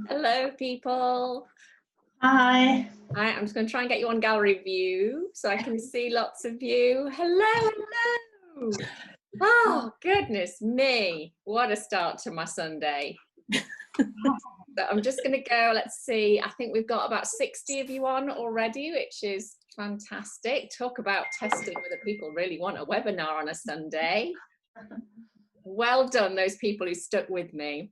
Hello, people. Hi. Hi, I'm just going to try and get you on gallery view so I can see lots of you. Hello, hello. Oh, goodness me. What a start to my Sunday. So I'm just going to go, let's see, I think we've got about 60 of you on already, which is fantastic. Talk about testing whether people really want a webinar on a Sunday. Well done, those people who stuck with me.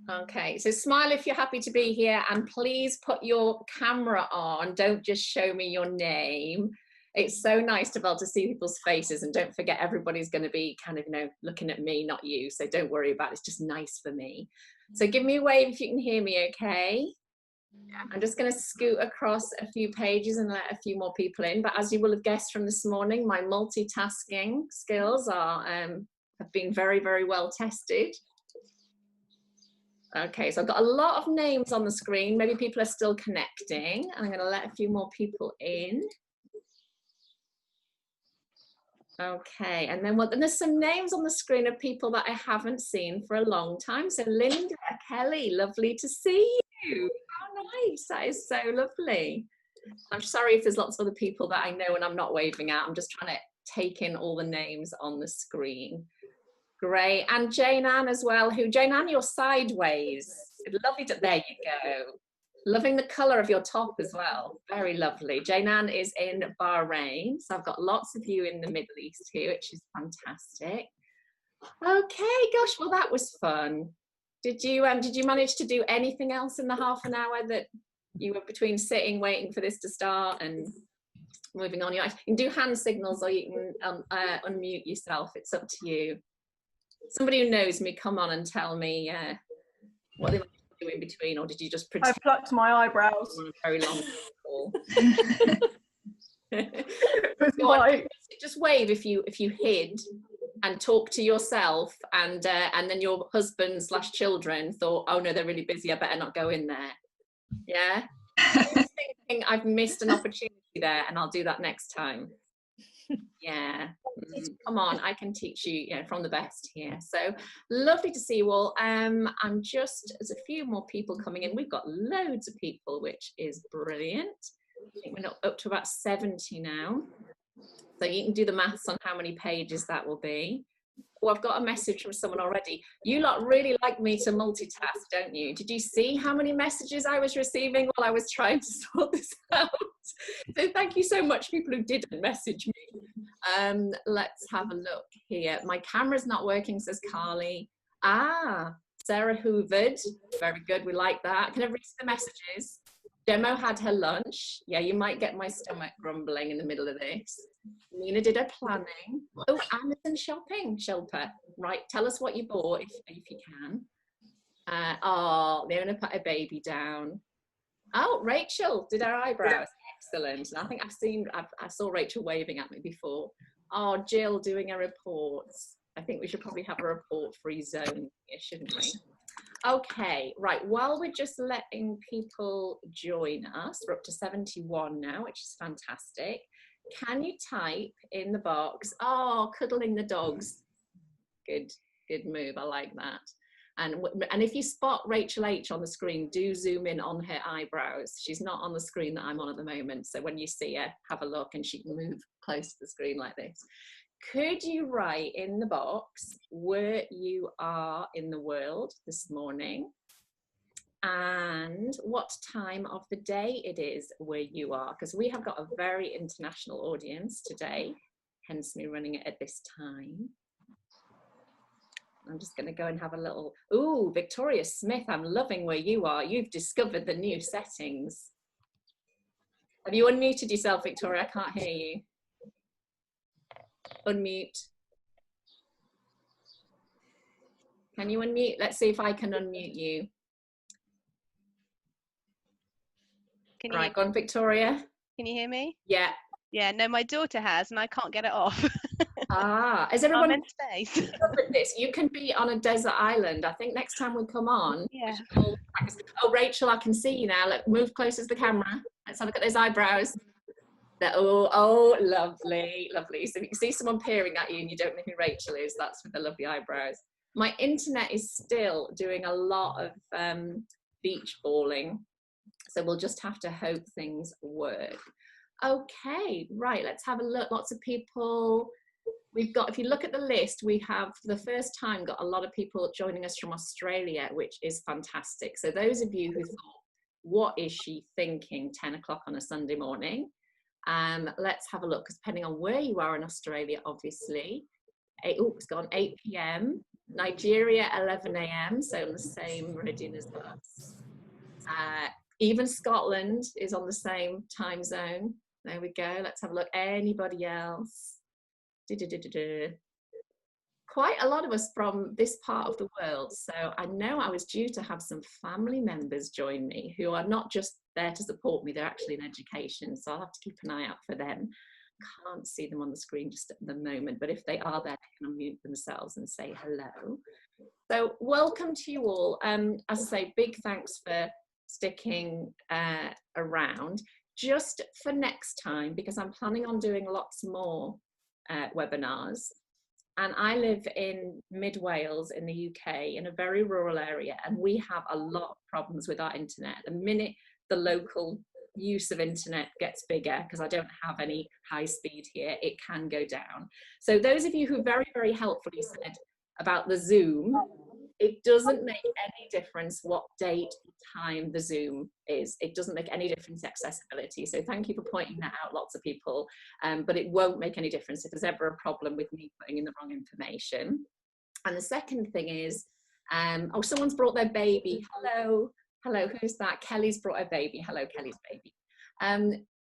Okay, so smile if you're happy to be here, and please put your camera on. Don't just show me your name. It's so nice to be able to see people's faces, and don't forget everybody's going to be kind of, looking at me, not you. So don't worry about it. It's just nice for me. So give me a wave if you can hear me, okay? I'm just going to scoot across a few pages and let a few more people in. But as you will have guessed from this morning, my multitasking skills are have been very, very well tested. Okay, so I've got a lot of names on the screen. Maybe people are still connecting. I'm going to let a few more people in. Okay, and then there's some names on the screen of people that I haven't seen for a long time. So Linda, Kelly, lovely to see you. How nice, that is so lovely. I'm sorry if there's lots of other people that I know and I'm not waving at. I'm just trying to take in all the names on the screen. Great, and Jane Ann as well, Jane Ann, you're sideways. Lovely to, there you go. Loving the colour of your top as well, very lovely. Jane Ann is in Bahrain, so I've got lots of you in the Middle East here, which is fantastic. Okay, gosh, well that was fun. Did you manage to do anything else in the half an hour that you were between sitting, waiting for this to start and moving on? You can do hand signals or you can unmute yourself, it's up to you. Somebody who knows me, come on and tell me what they want to do in between, or did you just pretend? I plucked my eyebrows. On a very long call. Just wave if you hid and talk to yourself, and then your husband/children thought, oh no, they're really busy, I better not go in there. Yeah. Just thinking I've missed an opportunity there, and I'll do that next time. Yeah, come on, I can teach you, from the best here. So lovely to see you all. There's a few more people coming in. We've got loads of people, which is brilliant. I think we're up to about 70 now. So you can do the maths on how many pages that will be. Oh, I've got a message from someone already. You lot really like me to multitask, don't you? Did you see how many messages I was receiving while I was trying to sort this out? So thank you so much, people who didn't message me. Let's have a look here. My camera's not working, says Carly. Sarah hoovered. Very good, we like that. Can everybody see the messages? Demo had her lunch. Yeah, you might get my stomach grumbling in the middle of this. Nina did her planning. Oh, Amazon shopping, Shilpa. Right, tell us what you bought if you can. Leona put her baby down. Oh, Rachel did her eyebrows. Excellent. And I think I saw Rachel waving at me before. Oh, Jill doing her reports. I think we should probably have a report-free zone here, shouldn't we? Okay, right, while we're just letting people join us, we're up to 71 now, which is fantastic. Can you type in the box, cuddling the dogs. Good move, I like that. And if you spot Rachel H on the screen, do zoom in on her eyebrows. She's not on the screen that I'm on at the moment, so when you see her, have a look and she can move close to the screen like this. Could you write in the box where you are in the world this morning and what time of the day it is where you are? Because we have got a very international audience today, hence me running it at this time. I'm just going to go and have a little... Ooh, Victoria Smith, I'm loving where you are. You've discovered the new settings. Have you unmuted yourself, Victoria? I can't hear you. Unmute. Can you unmute? Let's see if I can unmute you. Right, go on, Victoria. Can you hear me? Yeah. Yeah, no, my daughter has, and I can't get it off. Is everyone in space? This? You can be on a desert island. I think next time we come on. Yeah. Oh, Rachel, I can see you now. Look, move closer to the camera. Let's have a look at those eyebrows. Oh, lovely, lovely. So if you can see someone peering at you and you don't know who Rachel is, that's with the lovely eyebrows. My internet is still doing a lot of beach balling, so we'll just have to hope things work. Okay, right, let's have a look. Lots of people. We've got, if you look at the list, we have for the first time got a lot of people joining us from Australia, which is fantastic. So those of you who thought, what is she thinking 10 o'clock on a Sunday morning? Let's have a look, because depending on where you are in Australia, obviously, it's gone 8 p.m. Nigeria, 11 a.m. So on the same meridian as us. Even Scotland is on the same time zone. There we go. Let's have a look. Anybody else? Quite a lot of us from this part of the world. So I know I was due to have some family members join me who are not just there to support me, they're actually in education. So I'll have to keep an eye out for them. Can't see them on the screen just at the moment, but if they are there, they can unmute themselves and say hello. So welcome to you all. As I say, big thanks for sticking around. Just for next time, because I'm planning on doing lots more webinars. And I live in mid Wales in the UK, in a very rural area, and we have a lot of problems with our internet. The minute the local use of internet gets bigger, because I don't have any high speed here, it can go down. So those of you who very, very helpfully said about the Zoom, it doesn't make any difference what date or time the Zoom is. It doesn't make any difference accessibility. So thank you for pointing that out, lots of people. But it won't make any difference if there's ever a problem with me putting in the wrong information. And the second thing is, oh, someone's brought their baby. Hello, hello, who's that? Kelly's brought her baby. Hello, Kelly's baby.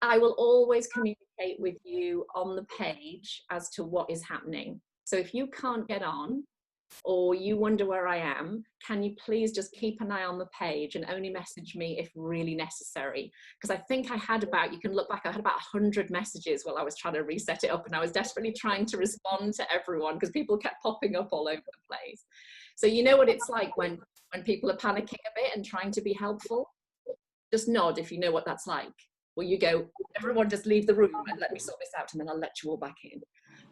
I will always communicate with you on the page as to what is happening. So if you can't get on, or you wonder where I am, can you please just keep an eye on the page and only message me if really necessary? Because I think I had about, you can look back, I had about 100 messages while I was trying to reset it up, and I was desperately trying to respond to everyone because people kept popping up all over the place. So you know what it's like when people are panicking a bit and trying to be helpful? Just nod if you know what that's like. Well, you go, everyone just leave the room and let me sort this out, and then I'll let you all back in.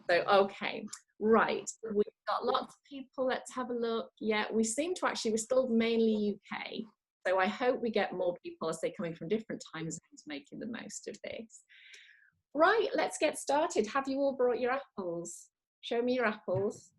So, okay, right, we've got lots of people, let's have a look. Yeah, we seem to actually, we're still mainly UK, so I hope we get more people as they're coming from different time zones making the most of this. Right, let's get started. Have you all brought your apples? Show me your apples.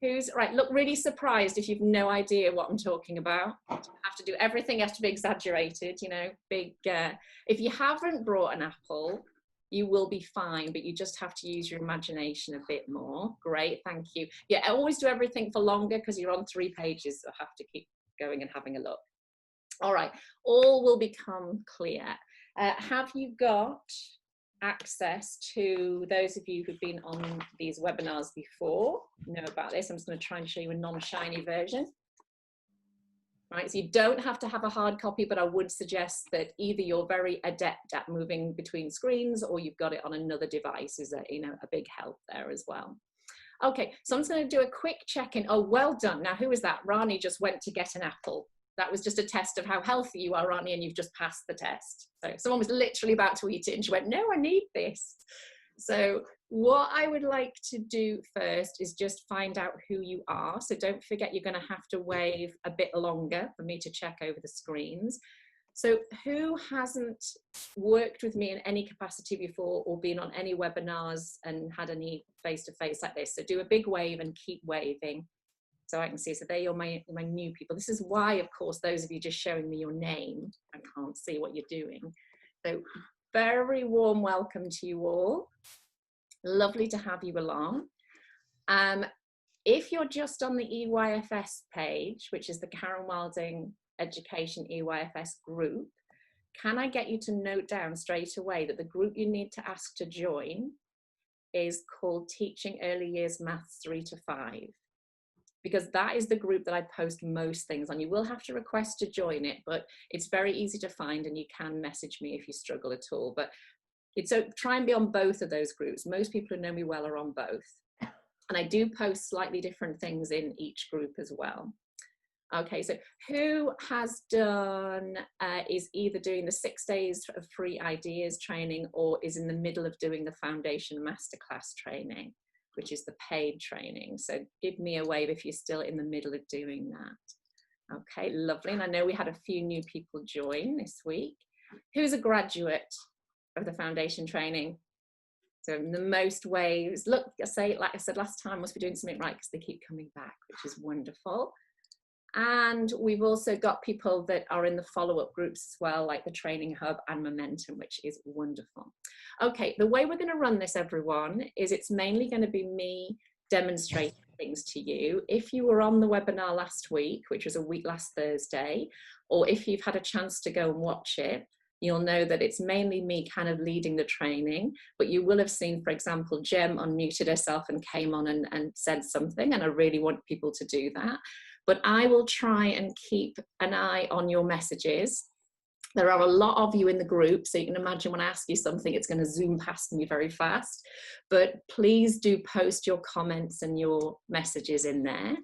Who's, right, look really surprised if you've no idea what I'm talking about. You have to do, everything has to be exaggerated, you know, big, if you haven't brought an apple, you will be fine, but you just have to use your imagination a bit more. Great, thank you. Yeah, I always do everything for longer because you're on 3 pages, so I have to keep going and having a look. All right, all will become clear. Have you got access to, those of you who've been on these webinars before know about this? I'm just going to try and show you a non-shiny version. Right, so you don't have to have a hard copy, but I would suggest that either you're very adept at moving between screens or you've got it on another device is a, you know, a big help there as well. Okay, so I'm just going to do a quick check-in. Oh, well done. Now, who is that? Rani just went to get an apple. That was just a test of how healthy you are, Rani, and you've just passed the test. So someone was literally about to eat it and she went, no, I need this. So what I would like to do first is just find out who you are. So don't forget, you're going to have to wave a bit longer for me to check over the screens. So who hasn't worked with me in any capacity before or been on any webinars and had any face-to-face like this? So do a big wave and keep waving so I can see. So they're my new people. This is why, of course, those of you just showing me your name, I can't see what you're doing. So very warm welcome to you all. Lovely to have you along. If you're just on the EYFS page, which is the Karen Wilding Education EYFS group, can I get you to note down straight away that the group you need to ask to join is called Teaching Early Years Maths 3 to 5, because that is the group that I post most things on. You will have to request to join it, but it's very easy to find and you can message me if you struggle at all. But so try and be on both of those groups. Most people who know me well are on both. And I do post slightly different things in each group as well. Okay, so who has done, is either doing the 6 days of free ideas training or is in the middle of doing the foundation masterclass training? which is the paid training. So give me a wave if you're still in the middle of doing that. Okay, lovely. And I know we had a few new people join this week. Who's a graduate of the foundation training? So in the most waves, look, like I said last time, must be doing something right because they keep coming back, which is wonderful. And we've also got people that are in the follow-up groups as well, like the Training Hub and Momentum, which is wonderful. Okay, the way we're going to run this, everyone, is it's mainly going to be me demonstrating things to you. If you were on the webinar last week, which was last Thursday, or if you've had a chance to go and watch it, you'll know that it's mainly me kind of leading the training, but you will have seen, for example, Jem unmuted herself and came on and said something, and I really want people to do that. But I will try and keep an eye on your messages. There are a lot of you in the group, so you can imagine when I ask you something, it's going to zoom past me very fast. But please do post your comments and your messages in there.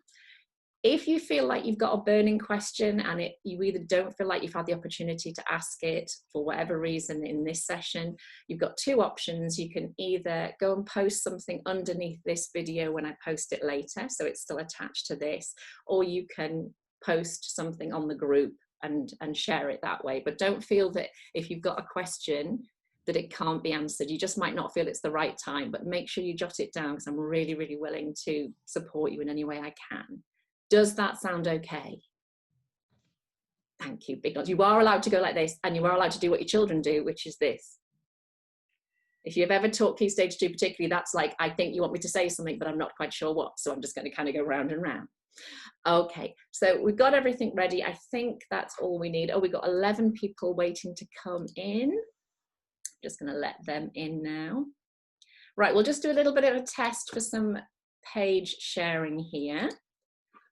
If you feel like you've got a burning question and you either don't feel like you've had the opportunity to ask it for whatever reason in this session, you've got two options. You can either go and post something underneath this video when I post it later, so it's still attached to this, or you can post something on the group and share it that way. But don't feel that if you've got a question that it can't be answered. You just might not feel it's the right time, but make sure you jot it down because I'm really, really willing to support you in any way I can. Does that sound okay? Thank you, big nods. You are allowed to go like this, and you are allowed to do what your children do, which is this. If you've ever taught Key Stage 2 particularly, that's like, I think you want me to say something, but I'm not quite sure what, so I'm just going to kind of go round and round. Okay, so we've got everything ready. I think that's all we need. Oh, we've got 11 people waiting to come in. Just going to let them in now. Right, we'll just do a little bit of a test for some page sharing here.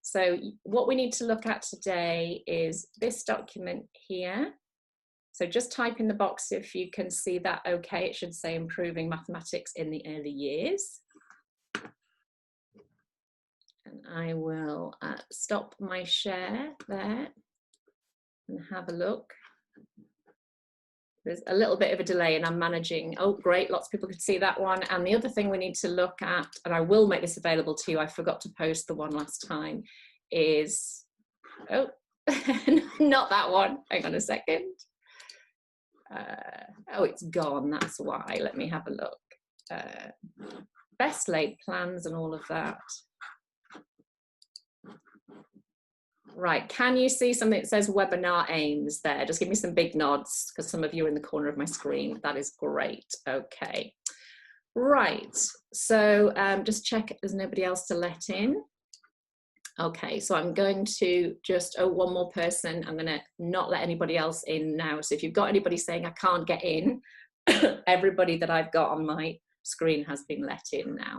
So what we need to look at today is this document here. So just type in the box if you can see that okay. It should say Improving Mathematics in the Early Years. And I will stop my share there and have a look. There's a little bit of a delay and I'm managing. Oh, great, lots of people could see that one. And the other thing we need to look at, and I will make this available to you, I forgot to post the one last time, is, oh, not that one. Hang on a second. Oh, it's gone, that's why. Let me have a look. Best laid plans and all of that. Right, can you see something that says webinar aims there? Just give me some big nods because some of you are in the corner of my screen. That is great. Okay. Right, so just check if there's nobody else to let in. Okay, so I'm going to just, oh, one more person. I'm going to not let anybody else in now. So if you've got anybody saying I can't get in, everybody that I've got on my screen has been let in now.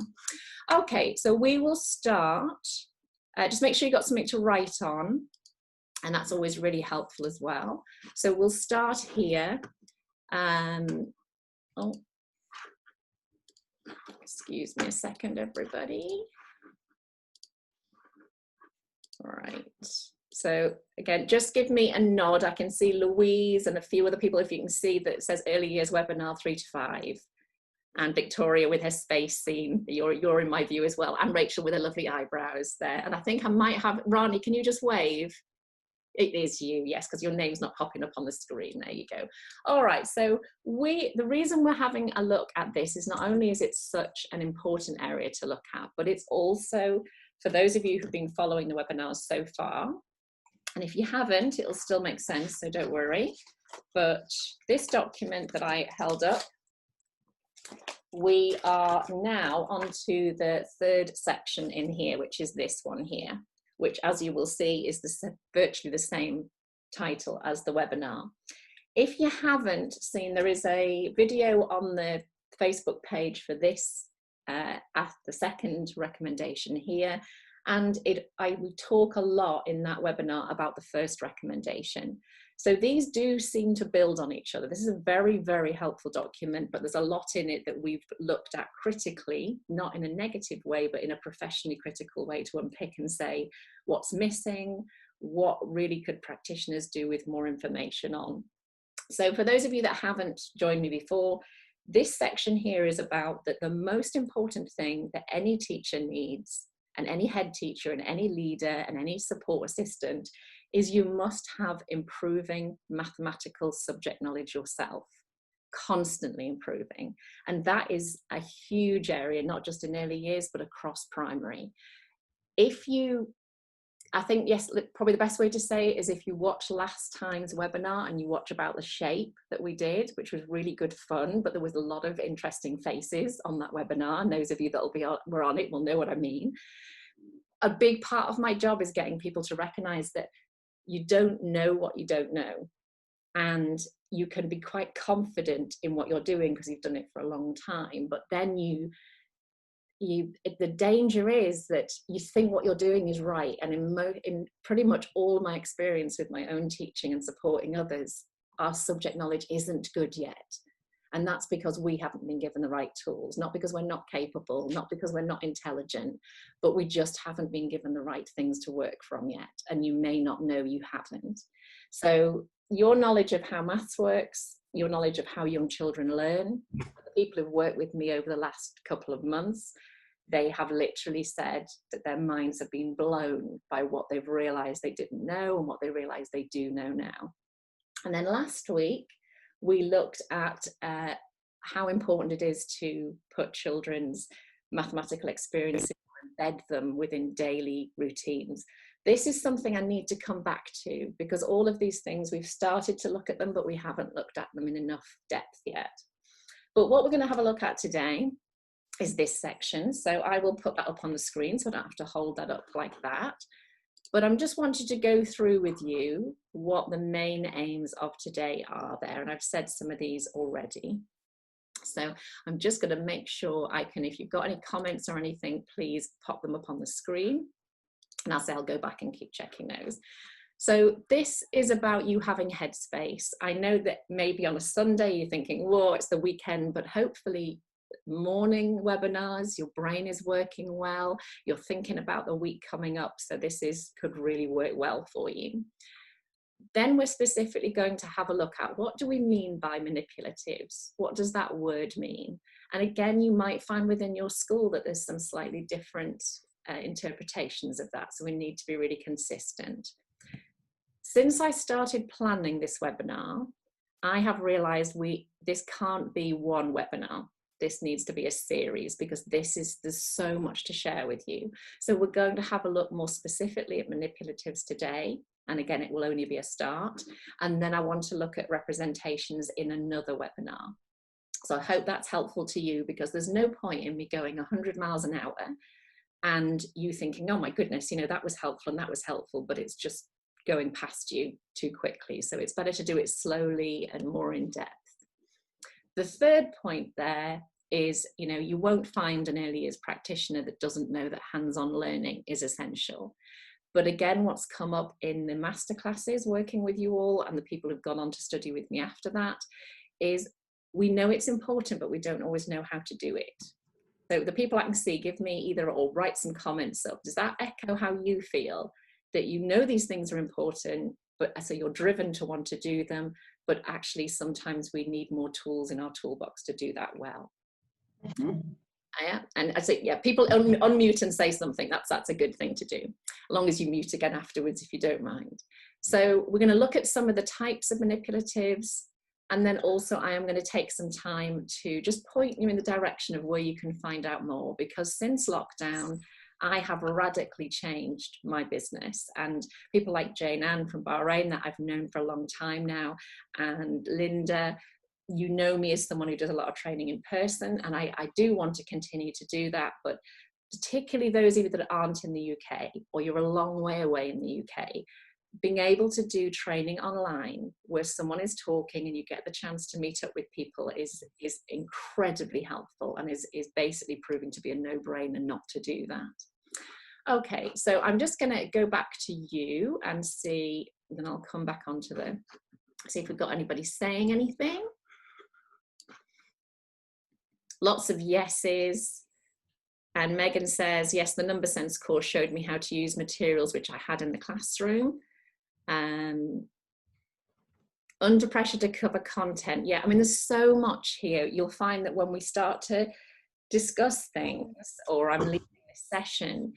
Okay, so we will start. Just make sure you've got something to write on, and that's always really helpful as well. So we'll start here. Oh, excuse me a second, everybody. All right. So again, just give me a nod. I can see Louise and a few other people, if you can see that it says Early Years Webinar 3 to 5. And Victoria with her space scene, you're in my view as well, and Rachel with her lovely eyebrows there. And I think I might have, Rani, can you just wave? It is you, yes, because your name's not popping up on the screen. There you go. All right, so the reason we're having a look at this is not only is it such an important area to look at, but it's also, for those of you who've been following the webinars so far, and if you haven't, it'll still make sense, so don't worry. But this document that I held up, we are now onto the third section in here, which is this one here, which, as you will see, is virtually the same title as the webinar. If you haven't seen, there is a video on the Facebook page for this, at the second recommendation here, and we talk a lot in that webinar about the first recommendation. So these do seem to build on each other. This is a very, very helpful document, but there's a lot in it that we've looked at critically, not in a negative way, but in a professionally critical way to unpick and say what's missing, what really could practitioners do with more information on. So for those of you that haven't joined me before, This section here is about that the most important thing that any teacher needs, and any head teacher and any leader and any support assistant, is you must have improving mathematical subject knowledge yourself, constantly improving. And that is a huge area, not just in early years, but across primary. I think, yes, probably the best way to say it is if you watch last time's webinar and you watch about the shape that we did, which was really good fun, but there was a lot of interesting faces on that webinar, and those of you that were on it will know what I mean. A big part of my job is getting people to recognize that you don't know what you don't know, and you can be quite confident in what you're doing because you've done it for a long time, but then the danger is that you think what you're doing is right. And in pretty much all my experience with my own teaching and supporting others, our subject knowledge isn't good yet. And that's because we haven't been given the right tools, not because we're not capable, not because we're not intelligent, but we just haven't been given the right things to work from yet. And you may not know you haven't. So your knowledge of how maths works, your knowledge of how young children learn, the people who've worked with me over the last couple of months, they have literally said that their minds have been blown by what they've realized they didn't know and what they realize they do know now. And then last week, we looked at how important it is to put children's mathematical experiences, embed them within daily routines. This is something I need to come back to, because all of these things, we've started to look at them, but we haven't looked at them in enough depth yet. But what we're going to have a look at today is this section. So I will put that up on the screen so I don't have to hold that up like that. But I'm just wanted to go through with you what the main aims of today are there. And I've said some of these already. So I'm just going to make sure I can, if you've got any comments or anything, please pop them up on the screen. And I'll say I'll go back and keep checking those. So this is about you having headspace. I know that maybe on a Sunday you're thinking, whoa, it's the weekend, but hopefully morning webinars, your brain is working well, you're thinking about the week coming up, so this could really work well for you. Then we're specifically going to have a look at what do we mean by manipulatives? What does that word mean? And again, you might find within your school that there's some slightly different interpretations of that, so we need to be really consistent. Since I started planning this webinar, I have realized this can't be one webinar. This needs to be a series, because there's so much to share with you. So we're going to have a look more specifically at manipulatives today. And again, it will only be a start. And then I want to look at representations in another webinar. So I hope that's helpful to you, because there's no point in me going 100 miles an hour and you thinking, oh my goodness, that was helpful and that was helpful, but it's just going past you too quickly. So it's better to do it slowly and more in depth. The third point there is, you won't find an early years practitioner that doesn't know that hands-on learning is essential. But again, what's come up in the masterclasses working with you all and the people who've gone on to study with me after that is we know it's important, but we don't always know how to do it. So the people I can see, give me either or write some comments up. Does that echo how you feel? That these things are important, but so you're driven to want to do them, but actually sometimes we need more tools in our toolbox to do that well. Mm-hmm. Yeah, and I say, yeah, people unmute and say something. That's a good thing to do, as long as you mute again afterwards if you don't mind. So we're going to look at some of the types of manipulatives, and then also I am going to take some time to just point you in the direction of where you can find out more, because since lockdown, I have radically changed my business, and people like Jane Ann from Bahrain that I've known for a long time now, and Linda, you know me as someone who does a lot of training in person, and I do want to continue to do that, but particularly those of you that aren't in the UK, or you're a long way away in the UK, being able to do training online where someone is talking and you get the chance to meet up with people is incredibly helpful, and is basically proving to be a no-brainer not to do that. Okay, so I'm just going to go back to you and see, then I'll come back onto see if we've got anybody saying anything. Lots of yeses. And Megan says, yes, the number sense course showed me how to use materials which I had in the classroom. Under pressure to cover content. Yeah, I mean, there's so much here. You'll find that when we start to discuss things, or I'm leading this session,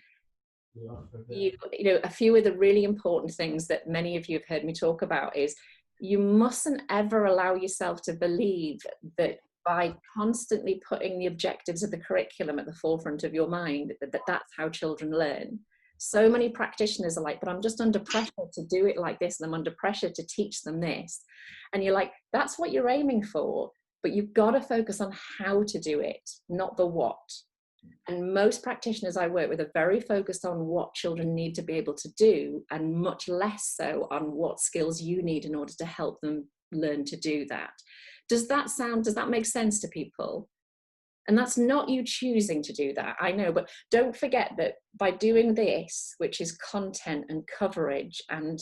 you know, a few of the really important things that many of you have heard me talk about is you mustn't ever allow yourself to believe that by constantly putting the objectives of the curriculum at the forefront of your mind, that's how children learn. So many practitioners are like, but I'm just under pressure to do it like this, and I'm under pressure to teach them this. And you're like, that's what you're aiming for, but you've got to focus on how to do it, not the what. And most practitioners I work with are very focused on what children need to be able to do, and much less so on what skills you need in order to help them learn to do that. Does that make sense to people? And that's not you choosing to do that, I know, but don't forget that by doing this, which is content and coverage and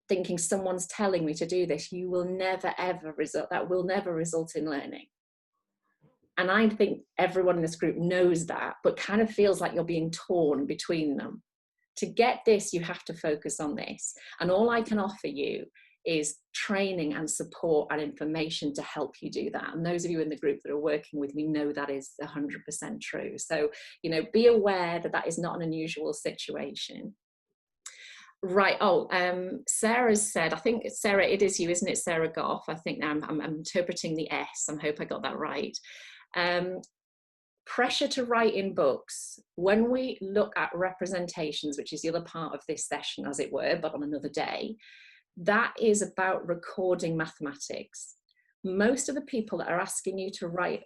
thinking someone's telling me to do this, you will never ever result in learning. And I think everyone in this group knows that, but kind of feels like you're being torn between them. To get this, you have to focus on this. And all I can offer you is training and support and information to help you do that. And those of you in the group that are working with me know that is 100% true. So, you know, be aware that that is not an unusual situation. Right. Oh, Sarah said, I think, Sarah, it is you, isn't it, Sarah Goff? I think I'm interpreting the S. I hope I got that right. Pressure to write in books. When we look at representations, which is the other part of this session, as it were, but on another day, that is about recording mathematics. Most of the people that are asking you to write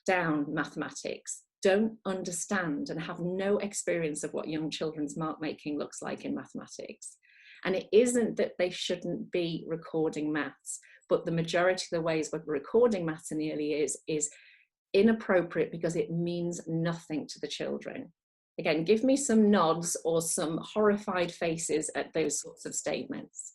down mathematics don't understand and have no experience of what young children's mark making looks like in mathematics. And it isn't that they shouldn't be recording maths, but the majority of the ways we're recording maths in the early years is inappropriate because it means nothing to the children. Again, give me some nods or some horrified faces at those sorts of statements.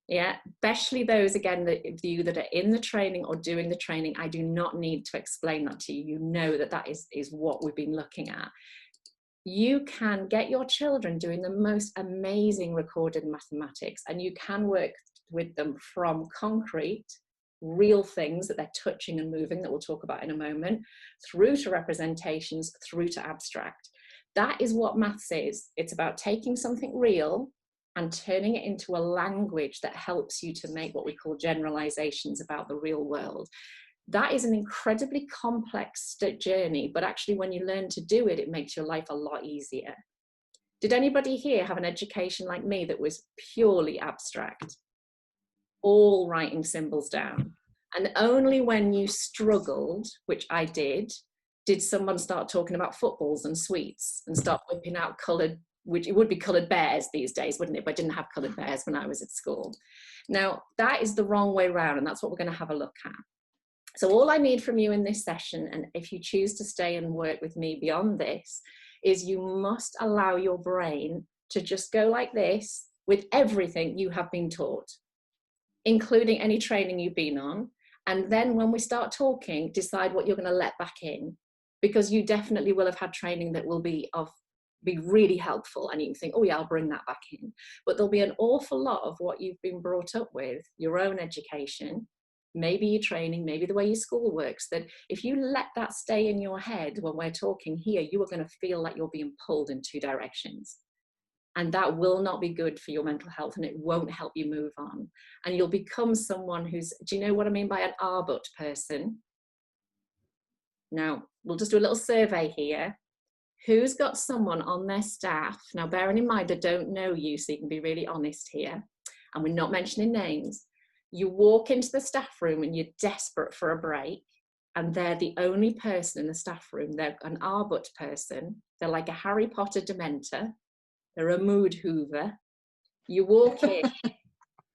Yeah, especially those, again, that you that are in the training or doing the training. I do not need to explain that to you. You know that that is what we've been looking at. You can get your children doing the most amazing recorded mathematics, and you can work with them from concrete, real things that they're touching and moving, that we'll talk about in a moment, through to representations, through to abstract. That is what maths is. It's about taking something real and turning it into a language that helps you to make what we call generalizations about the real world. That is an incredibly complex journey, but actually when you learn to do it, it makes your life a lot easier. Did anybody here have an education like me that was purely abstract? All writing symbols down. And only when you struggled, which I did someone start talking about footballs and sweets and start whipping out coloured, which it would be coloured bears these days, wouldn't it? But I didn't have coloured bears when I was at school. Now, that is the wrong way around, and that's what we're going to have a look at. So all I need from you in this session, and if you choose to stay and work with me beyond this, is you must allow your brain to just go like this with everything you have been taught, including any training you've been on. And then when we start talking, decide what you're going to let back in, because you definitely will have had training that will be really helpful, and you can think, oh yeah, I'll bring that back in. But there'll be an awful lot of what you've been brought up with, your own education, maybe your training, maybe the way your school works, that if you let that stay in your head when we're talking here, you are going to feel like you're being pulled in two directions. And that will not be good for your mental health, and it won't help you move on. And you'll become someone who's, do you know what I mean by an R-but person? Now, we'll just do a little survey here. Who's got someone on their staff, now bearing in mind they don't know you, so you can be really honest here, and we're not mentioning names. You walk into the staff room and you're desperate for a break, and they're the only person in the staff room. They're an R-but person. They're like a Harry Potter dementor. They're a mood hoover. You walk in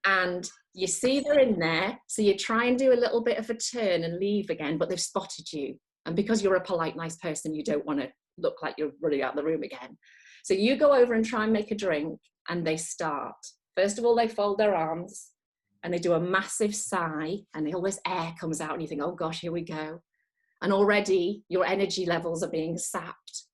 and you see they're in there, so you try and do a little bit of a turn and leave again, but they've spotted you. And because you're a polite, nice person, you don't want to look like you're running out of the room again. So you go over and try and make a drink, and they start. First of all, they fold their arms and they do a massive sigh, and all this air comes out, and you think, oh gosh, here we go. And already your energy levels are being sapped.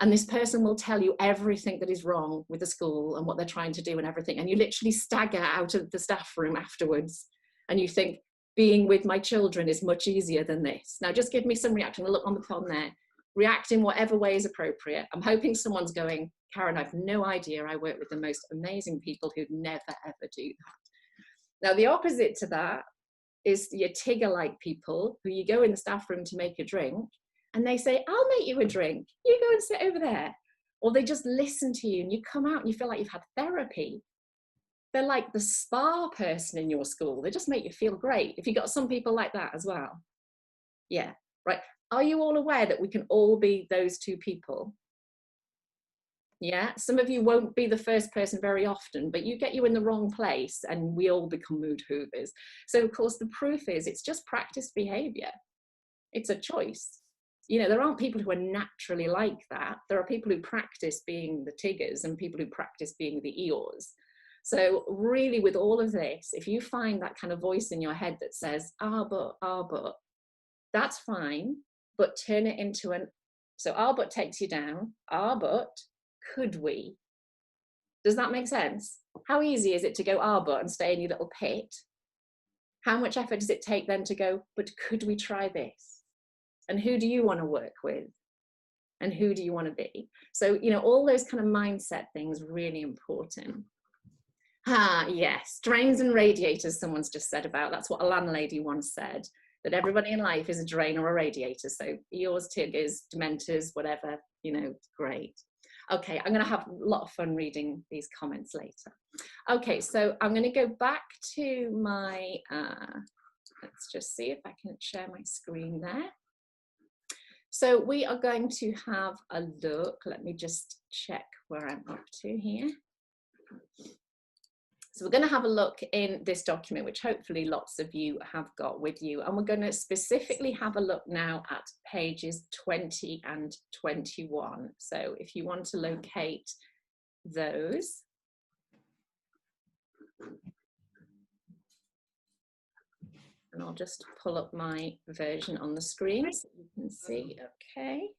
And this person will tell you everything that is wrong with the school and what they're trying to do and everything. And you literally stagger out of the staff room afterwards. and you think, being with my children is much easier than this. Now just give me some reaction. Look on the phone there. React in whatever way is appropriate. I'm hoping someone's going, Karen, I've no idea. I work with the most amazing people who'd never, ever do that. Now, the opposite to that is your Tigger-like people who you go in the staff room to make a drink and they say, I'll make you a drink. You go and sit over there. Or they just listen to you and you come out and you feel like you've had therapy. They're like the spa person in your school. They just make you feel great. If you've got some people like that as well. Yeah, right. Are you all aware that we can all be those two people? Yeah, some of you won't be the first person very often, but you get you in the wrong place and we all become mood hoovers. So of course the proof is it's just practiced behavior. It's a choice. You know, there aren't people who are naturally like that. There are people who practice being the Tiggers and people who practice being the Eeyores. So really with all of this, if you find that kind of voice in your head that says, but, that's fine, but turn it into so but takes you down, but, could we? Does that make sense? How easy is it to go, but and stay in your little pit? How much effort does it take then to go, but could we try this? And who do you want to work with? And who do you want to be? So, you know, all those kind of mindset things are really important. Yes, drains and radiators, someone's just said about. That's what a landlady once said, that everybody in life is a drain or a radiator. So yours, Tiggers, Dementors, whatever, you know, great. Okay, I'm going to have a lot of fun reading these comments later. Okay, so I'm going to go back to my, let's just see if I can share my screen there. So we are going to have a look. Let me just check where I'm up to here. So we're going to have a look in this document, which hopefully lots of you have got with you. And we're going to specifically have a look now at pages 20 and 21. So if you want to locate those. And I'll just pull up my version on the screen so you can see, okay.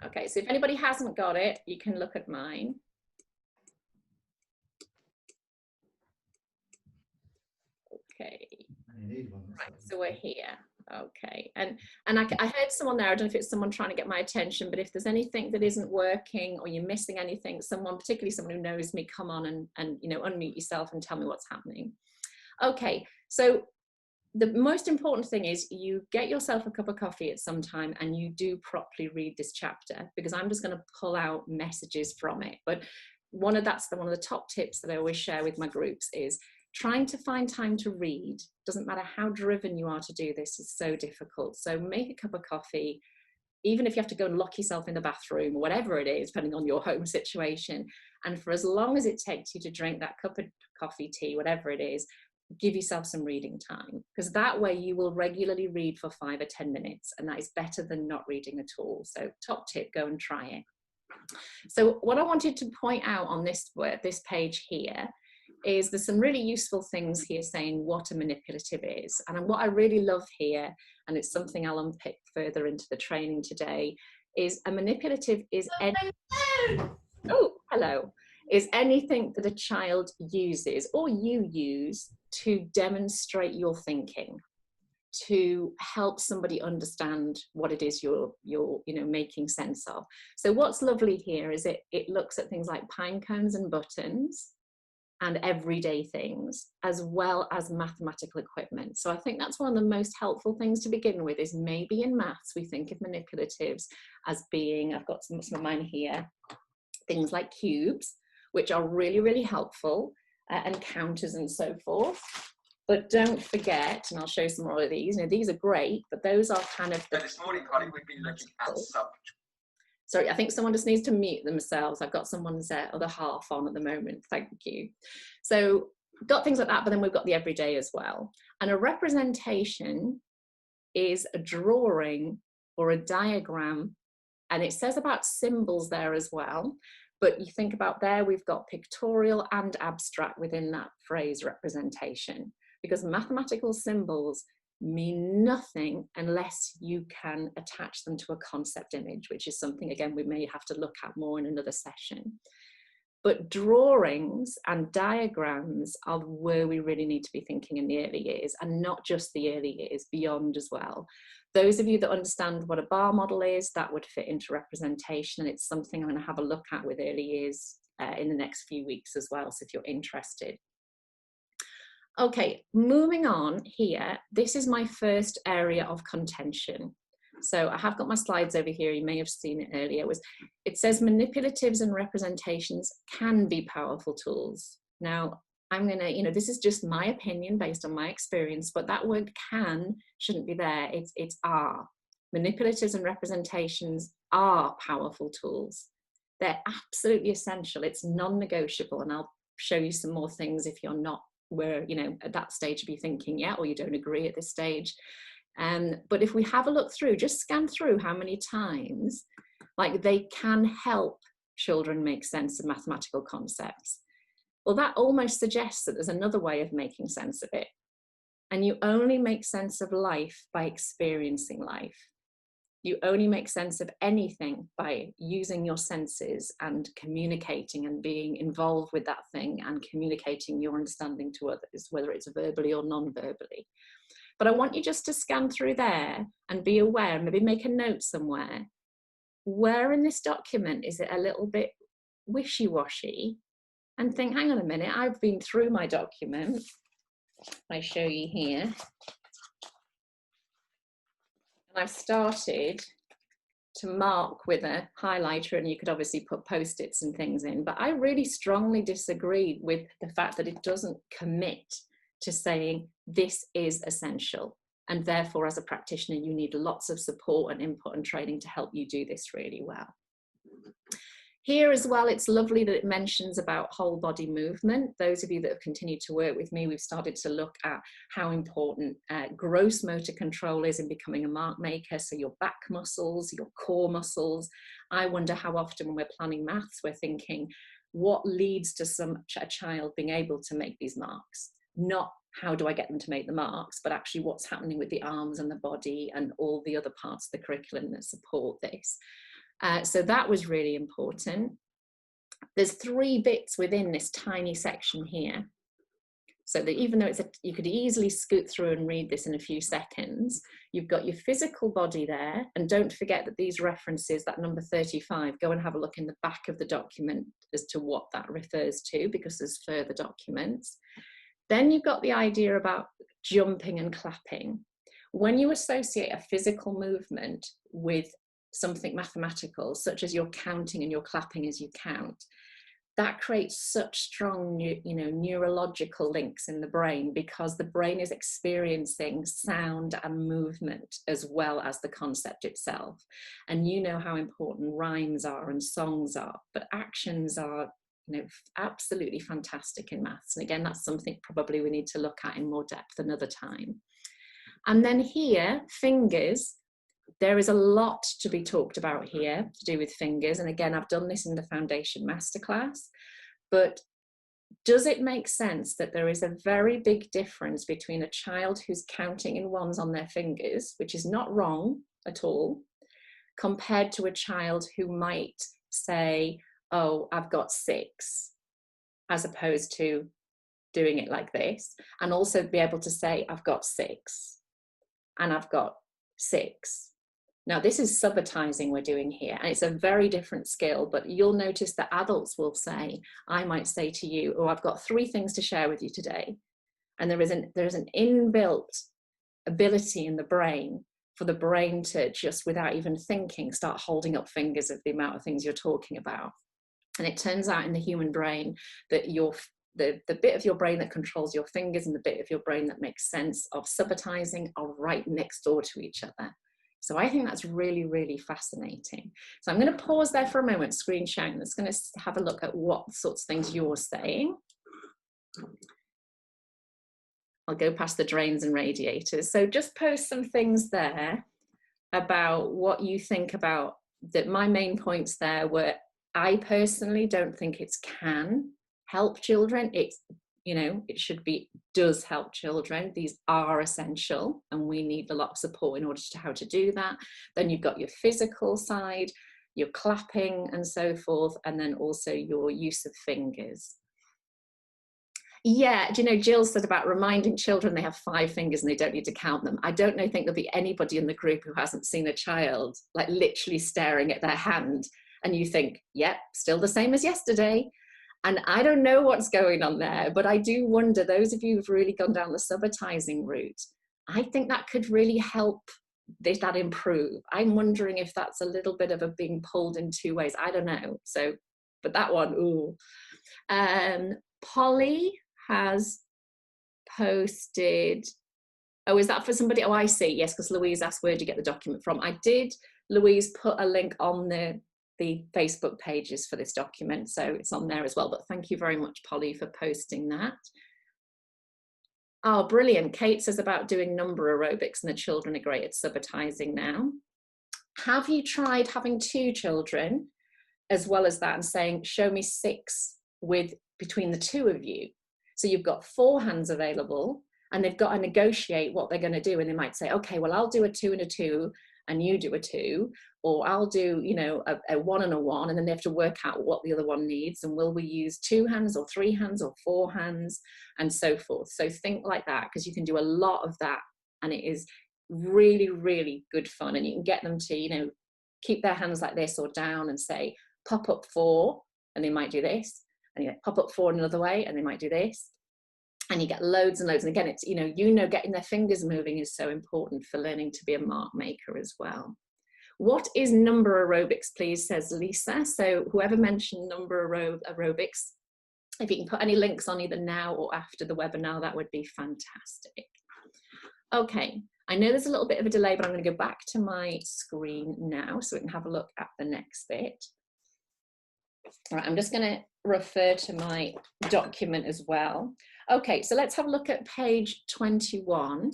Okay, so if anybody hasn't got it, you can look at mine. Okay, right, so we're here. Okay, and I heard someone there, I don't know if it's someone trying to get my attention, but if there's anything that isn't working or you're missing anything, someone, particularly someone who knows me, come on and you know, unmute yourself and tell me what's happening. Okay, so the most important thing is you get yourself a cup of coffee at some time and you do properly read this chapter, because I'm just going to pull out messages from it. But one of the top tips that I always share with my groups is trying to find time to read. Doesn't matter how driven you are to do this, is so difficult. So make a cup of coffee, even if you have to go and lock yourself in the bathroom or whatever it is, depending on your home situation. And for as long as it takes you to drink that cup of coffee, tea, whatever it is, give yourself some reading time, because that way you will regularly read for 5 or 10 minutes, and that is better than not reading at all. So top tip, go and try it. So what I wanted to point out on this page here is there's some really useful things here saying what a manipulative is. And what I really love here, and it's something I'll unpick further into the training today, is a manipulative is is anything that a child uses or you use to demonstrate your thinking, to help somebody understand what it is you're you know, making sense of. So what's lovely here is it looks at things like pine cones and buttons and everyday things, as well as mathematical equipment. So I think that's one of the most helpful things to begin with, is maybe in maths we think of manipulatives as being, I've got some of mine here, things like cubes, which are really, really helpful, and counters and so forth. But don't forget, and I'll show you some more of these, you know, these are great, but those are kind of the... This morning, Connie, we've been looking at Sorry, I think someone just needs to mute themselves. I've got someone's other half on at the moment, thank you. So got things like that, but then we've got the everyday as well. And a representation is a drawing or a diagram, and it says about symbols there as well. But you think about there, we've got pictorial and abstract within that phrase representation, because mathematical symbols mean nothing unless you can attach them to a concept image, which is something, again, we may have to look at more in another session. But drawings and diagrams are where we really need to be thinking in the early years, and not just the early years, beyond as well. Those of you that understand what a bar model is, that would fit into representation, and it's something I'm going to have a look at with early years in the next few weeks as well, so if you're interested. Okay, moving on here, this is my first area of contention. So I have got my slides over here, you may have seen it earlier. It says manipulatives and representations can be powerful tools. Now, I'm gonna, this is just my opinion based on my experience, but that word can shouldn't be there, it's are. Manipulatives and representations are powerful tools. They're absolutely essential, it's non-negotiable, and I'll show you some more things if you're not where, at that stage of your thinking yet, or you don't agree at this stage. But if we have a look through, just scan through how many times, like, they can help children make sense of mathematical concepts. Well, that almost suggests that there's another way of making sense of it. And you only make sense of life by experiencing life. You only make sense of anything by using your senses and communicating and being involved with that thing and communicating your understanding to others, whether it's verbally or non-verbally. But I want you just to scan through there and be aware, maybe make a note somewhere. Where in this document is it a little bit wishy-washy? And think, hang on a minute, I've been through my document. I show you here. And I've started to mark with a highlighter, and you could obviously put post-its and things in, but I really strongly disagree with the fact that it doesn't commit to saying this is essential, and therefore as a practitioner you need lots of support and input and training to help you do this really well. Here as well, it's lovely that it mentions about whole body movement. Those of you that have continued to work with me, we've started to look at how important gross motor control is in becoming a mark maker. So your back muscles, your core muscles. I wonder how often when we're planning maths, we're thinking, what leads to a child being able to make these marks? Not how do I get them to make the marks, but actually what's happening with the arms and the body and all the other parts of the curriculum that support this. So that was really important. There's 3 bits within this tiny section here. So that even though you could easily scoot through and read this in a few seconds, you've got your physical body there. And don't forget that these references, that number 35, go and have a look in the back of the document as to what that refers to, because there's further documents. Then you've got the idea about jumping and clapping. When you associate a physical movement with something mathematical, such as you're counting and you're clapping as you count, that creates such strong, neurological links in the brain, because the brain is experiencing sound and movement as well as the concept itself. And you know how important rhymes are and songs are, but actions are, absolutely fantastic in maths. And again, that's something probably we need to look at in more depth another time. And then here, fingers. There is a lot to be talked about here to do with fingers. And again, I've done this in the Foundation Masterclass, but does it make sense that there is a very big difference between a child who's counting in ones on their fingers, which is not wrong at all, compared to a child who might say, oh, I've got 6, as opposed to doing it like this, and also be able to say, I've got 6 and I've got 6. Now, this is subitizing we're doing here, and it's a very different skill, but you'll notice that adults will say, I might say to you, oh, I've got 3 things to share with you today. And there is an inbuilt ability in the brain for the brain to just, without even thinking, start holding up fingers of the amount of things you're talking about. And it turns out in the human brain that the bit of your brain that controls your fingers and the bit of your brain that makes sense of subitizing are right next door to each other. So I think that's really, really fascinating. So I'm going to pause there for a moment, screen sharing. I'm just going to have a look at what sorts of things you're saying. I'll go past the drains and radiators. So just post some things there about what you think about that. My main points there were, I personally don't think it can help children. It's, it should be, does help children. These are essential, and we need a lot of support in order to how to do that. Then you've got your physical side. your clapping and so forth, and then also your use of fingers. Yeah, do you know, Jill said about reminding children they have 5 fingers and they don't need to count them. I don't think there'll be anybody in the group who hasn't seen a child like literally staring at their hand, and you think, yep, still the same as yesterday. And I don't know what's going on there, but I do wonder, those of you who've really gone down the subitizing route, I think that could really help that improve. I'm wondering if that's a little bit of a being pulled in 2 ways. I don't know. So, but that one, ooh. Polly has posted, oh, is that for somebody? Oh, I see. Yes, because Louise asked, where do you get the document from? I did, Louise, put a link on the Facebook pages for this document, so it's on there as well. But thank you very much, Polly, for posting that. Oh, brilliant. Kate says about doing number aerobics and the children are great at subitizing now. Have you tried having 2 children as well as that and saying, show me 6 with between the 2 of you? So you've got 4 hands available and they've got to negotiate what they're going to do. And they might say, okay, well, I'll do a 2 and a 2 and you do a 2, or I'll do, you know, a 1 and a 1, and then they have to work out what the other one needs. And will we use 2 hands or 3 hands or 4 hands and so forth? So think like that, because you can do a lot of that and it is really, really good fun. And you can get them to, you know, keep their hands like this or down and say, pop up 4, and they might do this. And you pop up 4 another way and they might do this, and you get loads and loads. And again, it's, you know, getting their fingers moving is so important for learning to be a mark maker as well. What is number aerobics, please, says Lisa. So whoever mentioned number aerobics, if you can put any links on either now or after the webinar, that would be fantastic. Okay, I know there's a little bit of a delay, but I'm going to go back to my screen now so we can have a look at the next bit. All right, I'm just going to refer to my document as well. Okay, so let's have a look at page 21.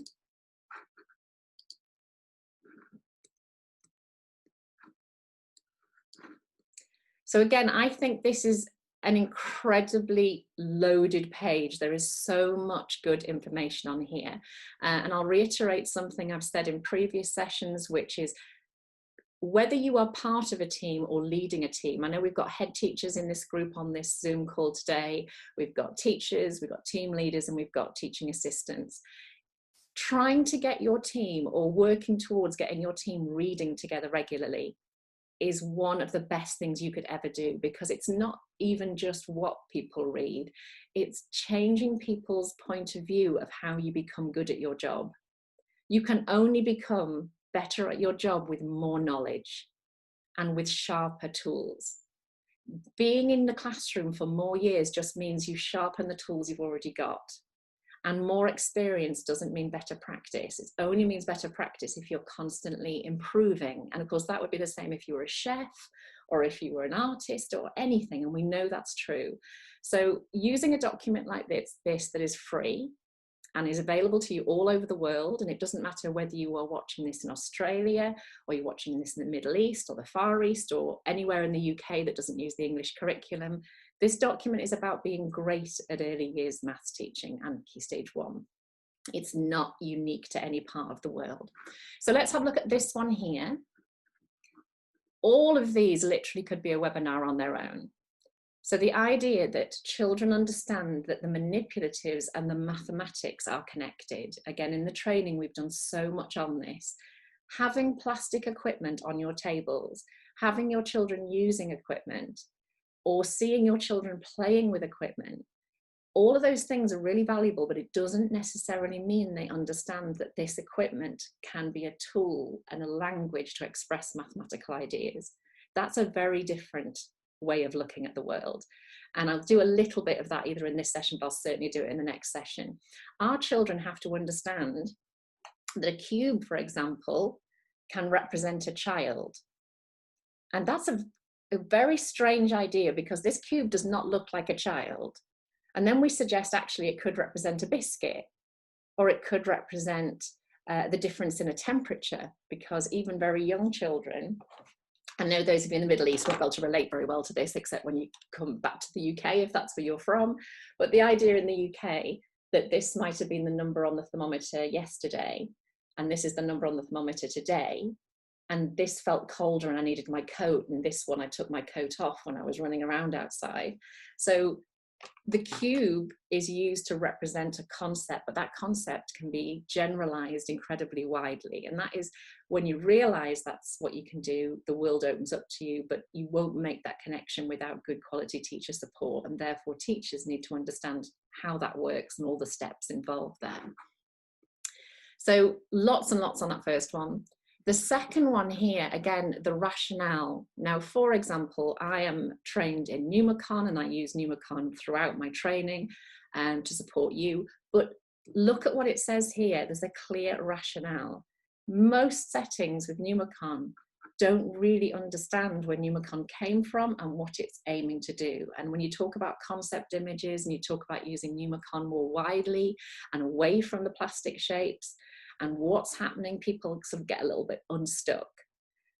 So again, I think this is an incredibly loaded page. There is so much good information on here. And I'll reiterate something I've said in previous sessions, which is whether you are part of a team or leading a team. I know we've got head teachers in this group on this Zoom call today. We've got teachers, we've got team leaders, and we've got teaching assistants. Trying to get your team, or working towards getting your team reading together regularly, is one of the best things you could ever do, because it's not even just what people read, it's changing people's point of view of how you become good at your job. You can only become better at your job with more knowledge and with sharper tools. Being in the classroom for more years just means you sharpen the tools you've already got. And more experience doesn't mean better practice. It only means better practice if you're constantly improving. And of course, that would be the same if you were a chef or if you were an artist or anything. And we know that's true. So using a document like this that is free and is available to you all over the world, and it doesn't matter whether you are watching this in Australia or you're watching this in the Middle East or the Far East or anywhere in the UK that doesn't use the English curriculum, this document is about being great at early years maths teaching and Key Stage 1. It's not unique to any part of the world. So let's have a look at this one here. All of these literally could be a webinar on their own. So the idea that children understand that the manipulatives and the mathematics are connected. Again, in the training, we've done so much on this. Having plastic equipment on your tables, having your children using equipment, or seeing your children playing with equipment, all of those things are really valuable, but it doesn't necessarily mean they understand that this equipment can be a tool and a language to express mathematical ideas. That's a very different way of looking at the world. And I'll do a little bit of that either in this session, but I'll certainly do it in the next session. Our children have to understand that a cube, for example, can represent a child. And that's a very strange idea, because this cube does not look like a child. And then we suggest actually it could represent a biscuit, or it could represent the difference in a temperature, because even very young children, I know those of you in the Middle East won't be able to relate very well to this, except when you come back to the UK, if that's where you're from. But the idea in the UK that this might have been the number on the thermometer yesterday, and this is the number on the thermometer today, and this felt colder and I needed my coat, and this one I took my coat off when I was running around outside. So the cube is used to represent a concept, but that concept can be generalized incredibly widely. And that is when you realize that's what you can do, the world opens up to you, but you won't make that connection without good quality teacher support. And therefore teachers need to understand how that works and all the steps involved there. So lots and lots on that first one. The second one here, again, the rationale. Now, for example, I am trained in Pneumacon and I use Pneumacon throughout my training to support you. But look at what it says here. There's a clear rationale. Most settings with Pneumacon don't really understand where Pneumacon came from and what it's aiming to do. And when you talk about concept images and you talk about using Pneumacon more widely and away from the plastic shapes, and what's happening, people sort of get a little bit unstuck.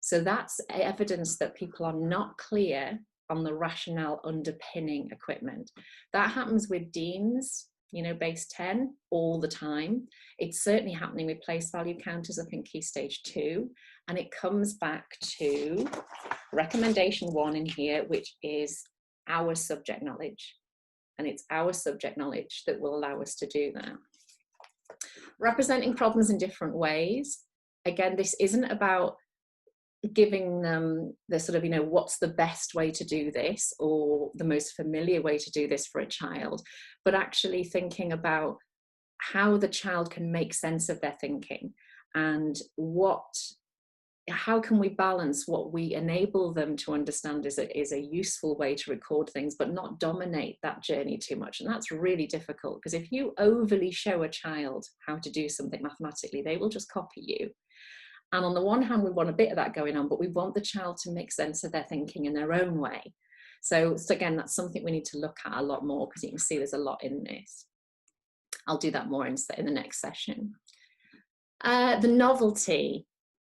So that's evidence that people are not clear on the rationale underpinning equipment. That happens with Dean's, base 10 all the time. It's certainly happening with place value counters up in Key Stage 2. And it comes back to recommendation 1 in here, which is our subject knowledge. And it's our subject knowledge that will allow us to do that. Representing problems in different ways. Again, this isn't about giving them the sort of, what's the best way to do this or the most familiar way to do this for a child, but actually thinking about how the child can make sense of their thinking and how can we balance what we enable them to understand is a useful way to record things, but not dominate that journey too much. And that's really difficult, because if you overly show a child how to do something mathematically, they will just copy you. And on the one hand, we want a bit of that going on, but we want the child to make sense of their thinking in their own way. So again, that's something we need to look at a lot more, because you can see there's a lot in this. I'll do that more in the next session. The novelty.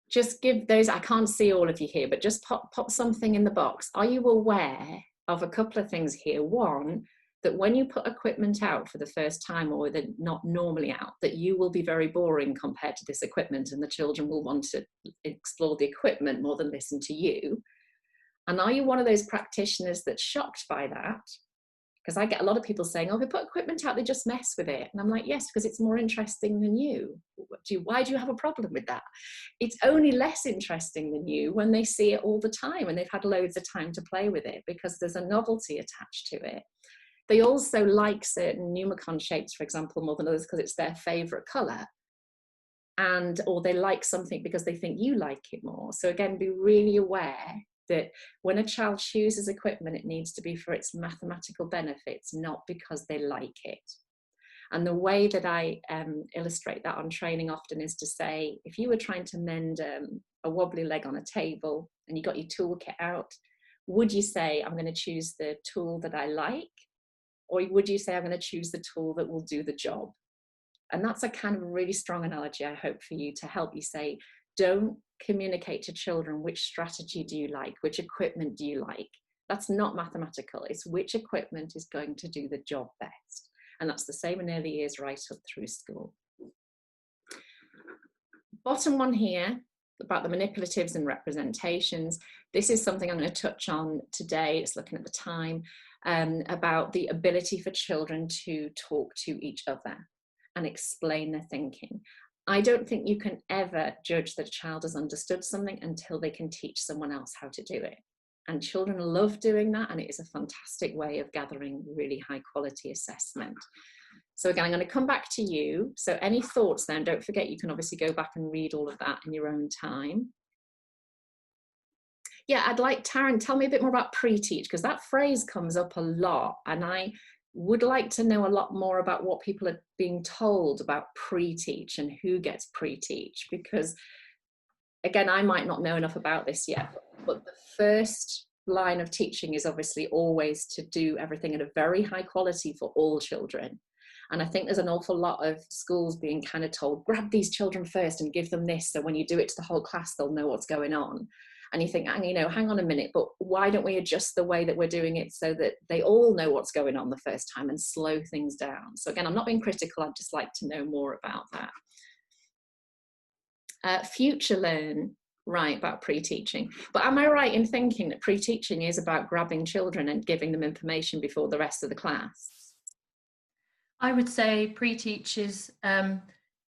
Just give those, I can't see all of you here, but just pop something in the box. Are you aware of a couple of things here? One, that when you put equipment out for the first time, or they're not normally out, that you will be very boring compared to this equipment, and the children will want to explore the equipment more than listen to you. And are you one of those practitioners that's shocked by that? Because I get a lot of people saying, oh, we put equipment out, they just mess with it. And I'm like, yes, because it's more interesting than you. Why do you have a problem with that? It's only less interesting than you when they see it all the time and they've had loads of time to play with it, because there's a novelty attached to it. They also like certain Pneumacon shapes, for example, more than others because it's their favorite color. Or they like something because they think you like it more. So again, be really aware that when a child chooses equipment, it needs to be for its mathematical benefits, not because they like it. And the way that I illustrate that on training often is to say, if you were trying to mend a wobbly leg on a table and you got your toolkit out, would you say, I'm going to choose the tool that I like? Or would you say, I'm going to choose the tool that will do the job? And that's a kind of really strong analogy, I hope, for you to help you say, don't communicate to children which strategy do you like, which equipment do you like. That's not mathematical. It's which equipment is going to do the job best. And that's the same in early years right up through school. Bottom one here, about the manipulatives and representations. This is something I'm going to touch on today. It's looking at the time, about the ability for children to talk to each other and explain their thinking. I don't think you can ever judge that a child has understood something until they can teach someone else how to do it. And children love doing that, and it is a fantastic way of gathering really high quality assessment. So again, I'm going to come back to you. So any thoughts then, don't forget you can obviously go back and read all of that in your own time. Yeah, I'd like Taryn, tell me a bit more about pre-teach, because that phrase comes up a lot, and I would like to know a lot more about what people are being told about pre-teach and who gets pre-teach, because again, I might not know enough about this yet, but the first line of teaching is obviously always to do everything at a very high quality for all children. And I think there's an awful lot of schools being kind of told, grab these children first and give them this, so when you do it to the whole class, they'll know what's going on. And you think, you know, hang on a minute, but why don't we adjust the way that we're doing it so that they all know what's going on the first time and slow things down? So again, I'm not being critical, I'd just like to know more about that. Future learn. Right, about pre-teaching. But am I right in thinking that pre-teaching is about grabbing children and giving them information before the rest of the class? I would say pre-teach is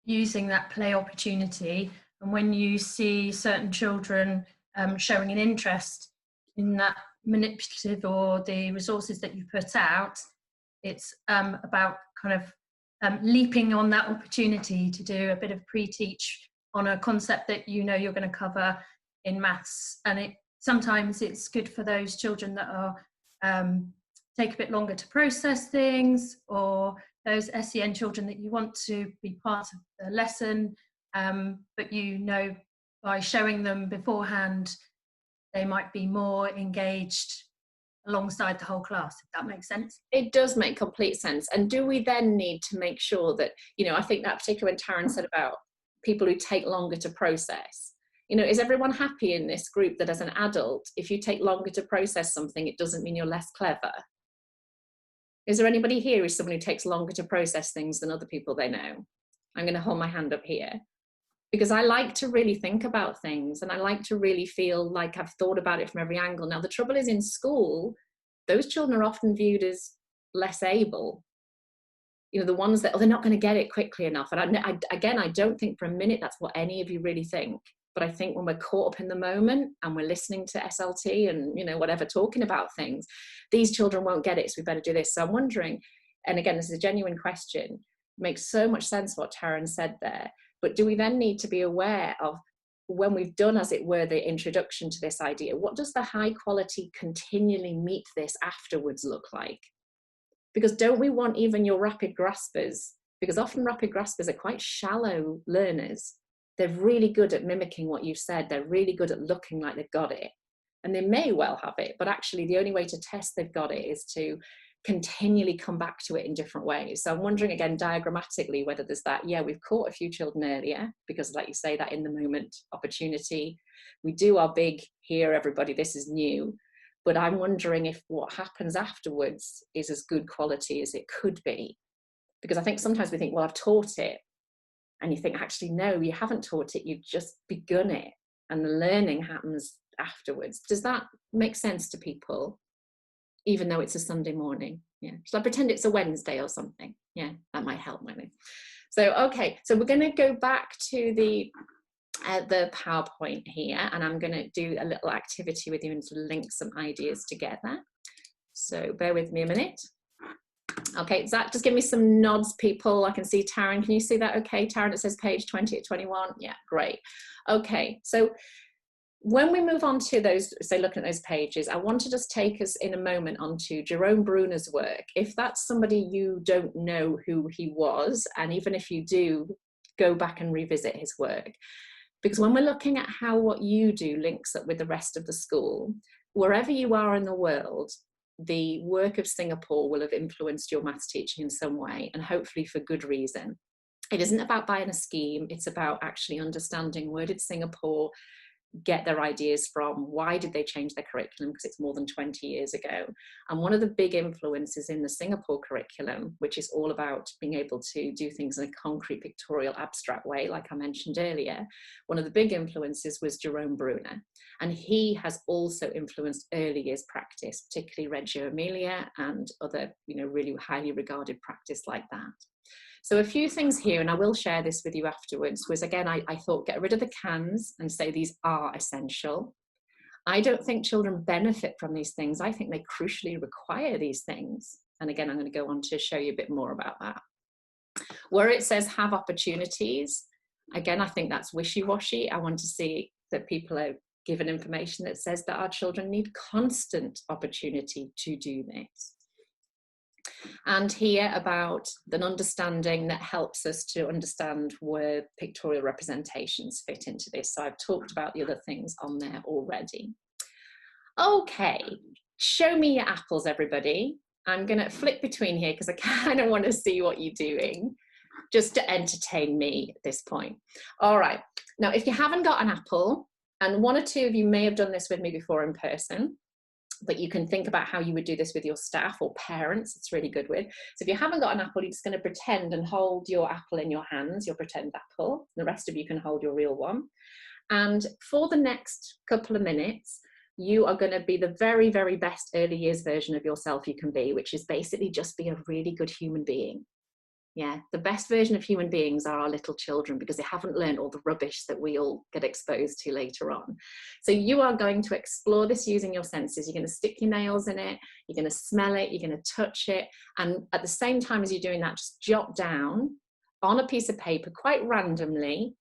using that play opportunity, and when you see certain children showing an interest in that manipulative or the resources that you put out, it's about kind of leaping on that opportunity to do a bit of pre-teach on a concept that you know you're going to cover in maths. And sometimes it's good for those children that are take a bit longer to process things, or those SEN children that you want to be part of the lesson, but you know by showing them beforehand they might be more engaged alongside the whole class, if that makes sense. It does make complete sense. And do we then need to make sure that, you know, I think that particular when Taryn said about people who take longer to process, you know, is everyone happy in this group that as an adult, if you take longer to process something, it doesn't mean you're less clever? Is there anybody here who's someone who takes longer to process things than other people they know? I'm going to hold my hand up here, because I like to really think about things, and I like to really feel like I've thought about it from every angle. Now, the trouble is, in school, those children are often viewed as less able. You know, the ones that, oh, they're not going to get it quickly enough. And again, I don't think for a minute that's what any of you really think. But I think when we're caught up in the moment and we're listening to SLT and, you know, whatever, talking about things, these children won't get it, so we better do this. So I'm wondering, and again, this is a genuine question, it makes so much sense what Taryn said there, but do we then need to be aware of, when we've done, as it were, the introduction to this idea, what does the high quality continually meet this afterwards look like? Because don't we want even your rapid graspers, because often rapid graspers are quite shallow learners. They're really good at mimicking what you've said. They're really good at looking like they've got it. And they may well have it, but actually the only way to test they've got it is to continually come back to it in different ways. So I'm wondering again, diagrammatically, whether there's that, yeah, we've caught a few children earlier, because like you say, that in the moment opportunity. We do our big, here everybody, this is new. But I'm wondering if what happens afterwards is as good quality as it could be. Because I think sometimes we think, well, I've taught it. And you think, actually, no, you haven't taught it, you've just begun it. And the learning happens afterwards. Does that make sense to people? Even though it's a Sunday morning? Yeah. Shall I pretend it's a Wednesday or something? Yeah, that might help, might it? So, okay, so we're going to go back to the PowerPoint here, and I'm going to do a little activity with you and sort of link some ideas together. So bear with me a minute. Okay, Zach, just give me some nods, people. I can see Taryn. Can you see that? Okay, Taryn, it says page 20 at 21. Yeah, great. Okay, so when we move on to those, so looking at those pages, I want to just take us in a moment onto Jerome Brunner's work. If that's somebody you don't know who he was, and even if you do, go back and revisit his work. Because when we're looking at how what you do links up with the rest of the school, wherever you are in the world, the work of Singapore will have influenced your maths teaching in some way, and hopefully for good reason. It isn't about buying a scheme, it's about actually understanding, where did Singapore get their ideas from? Why did they change their curriculum? Because it's more than 20 years ago. And one of the big influences in the Singapore curriculum, which is all about being able to do things in a concrete, pictorial, abstract way, like I mentioned earlier, one of the big influences was Jerome Brunner. And he has also influenced early years practice, particularly Reggio Emilia and other, you know, really highly regarded practice like that. So a few things here, and I will share this with you afterwards, was again, I thought get rid of the cans and say these are essential. I don't think children benefit from these things. I think they crucially require these things. And again, I'm going to go on to show you a bit more about that. Where it says have opportunities, again, I think that's wishy-washy. I want to see that people are given information that says that our children need constant opportunity to do this. And here about an understanding that helps us to understand where pictorial representations fit into this. So I've talked about the other things on there already. Okay, show me your apples, everybody. I'm going to flip between here because I kind of want to see what you're doing, just to entertain me at this point. All right, now if you haven't got an apple, and one or two of you may have done this with me before in person, but you can think about how you would do this with your staff or parents. It's really good with. So if you haven't got an apple, you're just going to pretend and hold your apple in your hands, your pretend apple. The rest of you can hold your real one. And for the next couple of minutes, you are going to be the very, very best early years version of yourself you can be, which is basically just be a really good human being. Yeah, the best version of human beings are our little children, because they haven't learned all the rubbish that we all get exposed to later on. So you are going to explore this using your senses. You're going to stick your nails in it, you're going to smell it, you're going to touch it. And at the same time as you're doing that, just jot down on a piece of paper, quite randomly,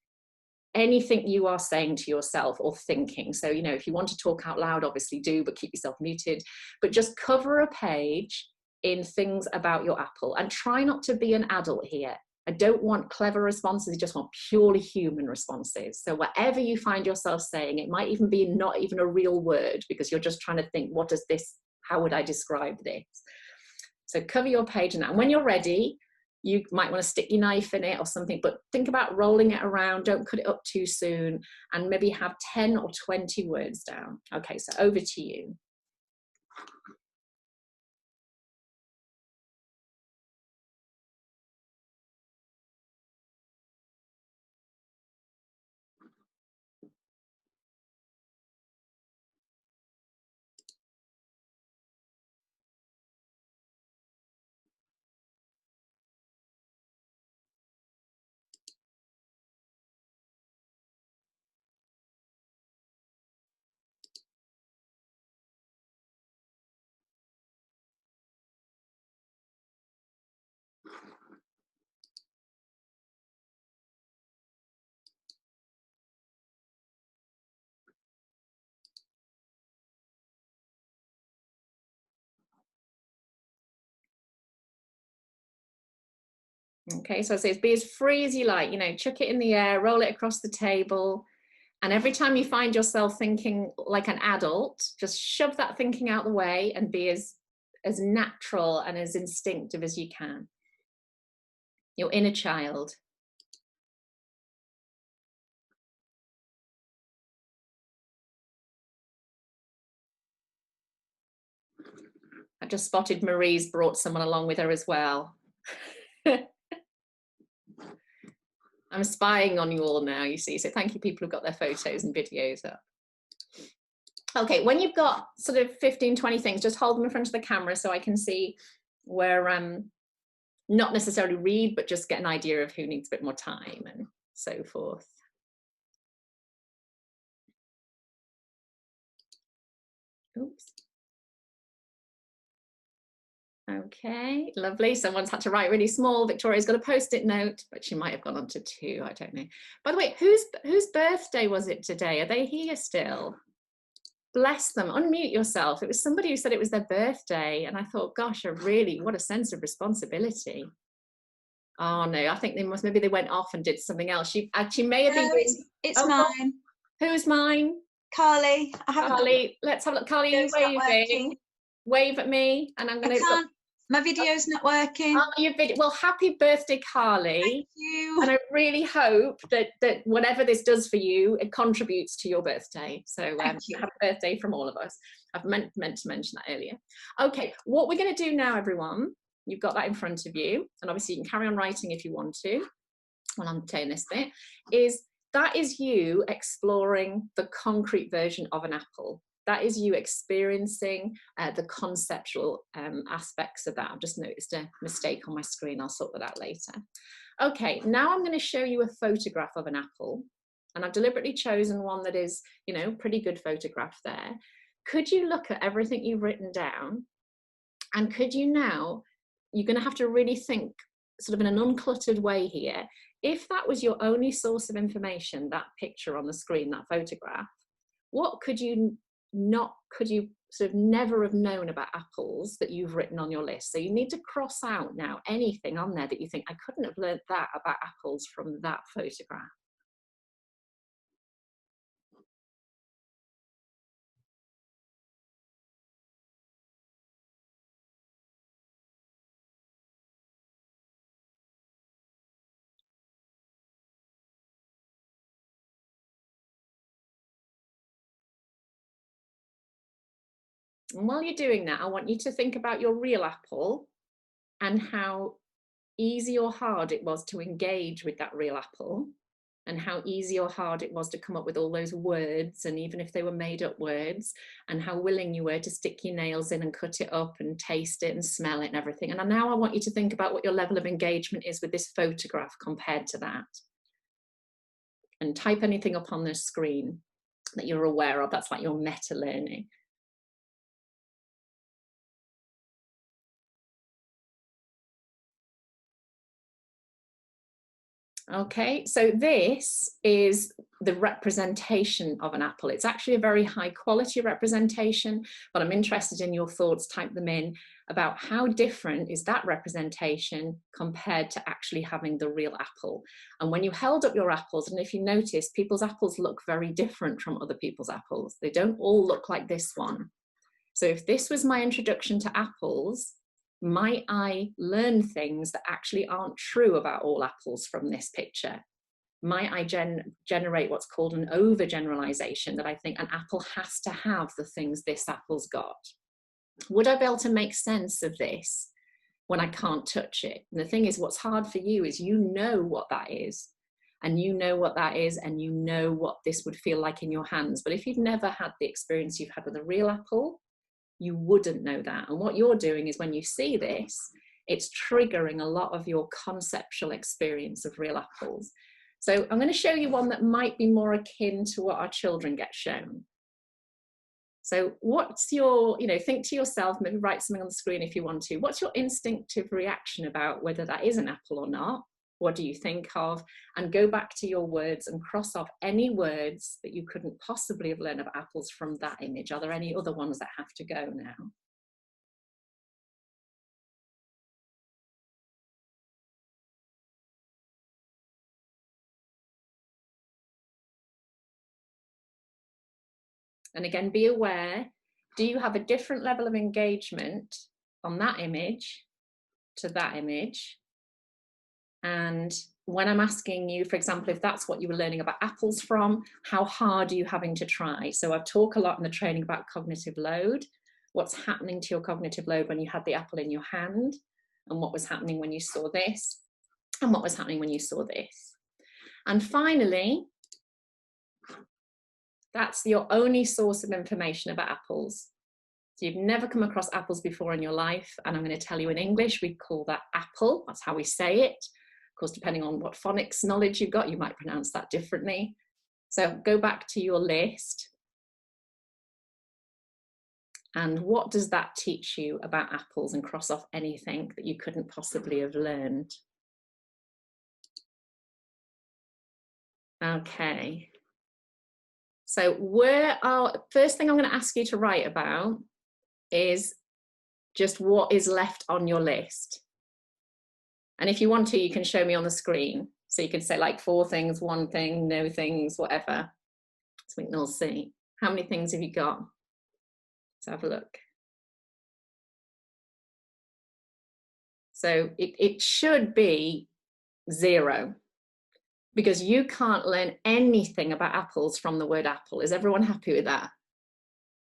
anything you are saying to yourself or thinking. So, you know, if you want to talk out loud, obviously do, but keep yourself muted. But just cover a page in things about your apple, and try not to be an adult here. I don't want clever responses, I just want purely human responses. So whatever you find yourself saying, it might even be not even a real word, because you're just trying to think, what does this, how would I describe this? So cover your page in that. And when you're ready, you might want to stick your knife in it or something, but think about rolling it around. Don't cut it up too soon, and maybe have 10 or 20 words down. Okay, so over to you. Okay, so I say be as free as you like, you know, chuck it in the air, roll it across the table. And every time you find yourself thinking like an adult, just shove that thinking out the way and be as natural and as instinctive as you can. Your inner child. I just spotted Marie's brought someone along with her as well. I'm spying on you all now, you see. So thank you, people who've got their photos and videos up. Okay, when you've got sort of 15, 20 things, just hold them in front of the camera so I can see where, not necessarily read, but just get an idea of who needs a bit more time and so forth. Oops. Okay, lovely. Someone's had to write really small. Victoria's got a post-it note, but she might have gone on to 2, I don't know. By the way, whose birthday was it today? Are they here still? Bless them. Unmute yourself. It was somebody who said it was their birthday, and I thought, gosh, what a sense of responsibility. Oh no, I think maybe they went off and did something else. She may have been. It's mine. Who's mine? Carly. Carly, let's have a look. Carly, are you waving? Wave at me, and I'm going to. My video's not working. Oh, your video. Well, happy birthday, Carly. Thank you. And I really hope that whatever this does for you, it contributes to your birthday. So happy birthday from all of us. I've meant to mention that earlier. Okay, what we're going to do now, everyone, you've got that in front of you, and obviously you can carry on writing if you want to, while I'm saying this bit, that is you exploring the concrete version of an apple. That is you experiencing the conceptual aspects of that. I've just noticed a mistake on my screen. I'll sort that out later. Okay, now I'm going to show you a photograph of an apple. And I've deliberately chosen one that is, you know, pretty good photograph there. Could you look at everything you've written down? And could you now, you're going to have to really think sort of in an uncluttered way here. If that was your only source of information, that picture on the screen, that photograph, what could you sort of never have known about apples that you've written on your list? So you need to cross out now anything on there that you think, I couldn't have learned that about apples from that photograph. And while you're doing that, I want you to think about your real apple and how easy or hard it was to engage with that real apple, and how easy or hard it was to come up with all those words, and even if they were made up words, and how willing you were to stick your nails in and cut it up and taste it and smell it and everything. And now I want you to think about what your level of engagement is with this photograph compared to that. And type anything up on the screen that you're aware of. That's like your meta learning. Okay, so this is the representation of an apple. It's actually a very high quality representation, but I'm interested in your thoughts. Type them in about how different is that representation compared to actually having the real apple. And when you held up your apples, and if you notice, people's apples look very different from other people's apples. They don't all look like this one. So if this was my introduction to apples, might I learn things that actually aren't true about all apples from this picture? Might I generate what's called an overgeneralization, that I think an apple has to have the things this apple's got? Would I be able to make sense of this when I can't touch it? And the thing is, what's hard for you is you know what that is, and you know what that is, and you know what this would feel like in your hands. But if you've never had the experience you've had with a real apple, you wouldn't know that. And what you're doing is when you see this, it's triggering a lot of your conceptual experience of real apples. So I'm going to show you one that might be more akin to what our children get shown. So what's your, think to yourself, maybe write something on the screen if you want to. What's your instinctive reaction about whether that is an apple or not? What do you think of? And go back to your words and cross off any words that you couldn't possibly have learned of apples from that image. Are there any other ones that have to go now? And again, be aware, do you have a different level of engagement on that image to that image? And when I'm asking you, for example, if that's what you were learning about apples from, how hard are you having to try? So I've talked a lot in the training about cognitive load. What's happening to your cognitive load when you had the apple in your hand, and what was happening when you saw this, and what was happening when you saw this. And finally, that's your only source of information about apples. So you've never come across apples before in your life, and I'm going to tell you in English, we call that apple. That's how we say it. Of course, depending on what phonics knowledge you've got, you might pronounce that differently. So go back to your list. And what does that teach you about apples? And cross off anything that you couldn't possibly have learned. Okay. So first thing I'm going to ask you to write about is just what is left on your list. And if you want to, you can show me on the screen. So you can say like 4 things, 1 thing, no things, whatever. So we can all see. How many things have you got? Let's have a look. So it should be 0, because you can't learn anything about apples from the word apple. Is everyone happy with that?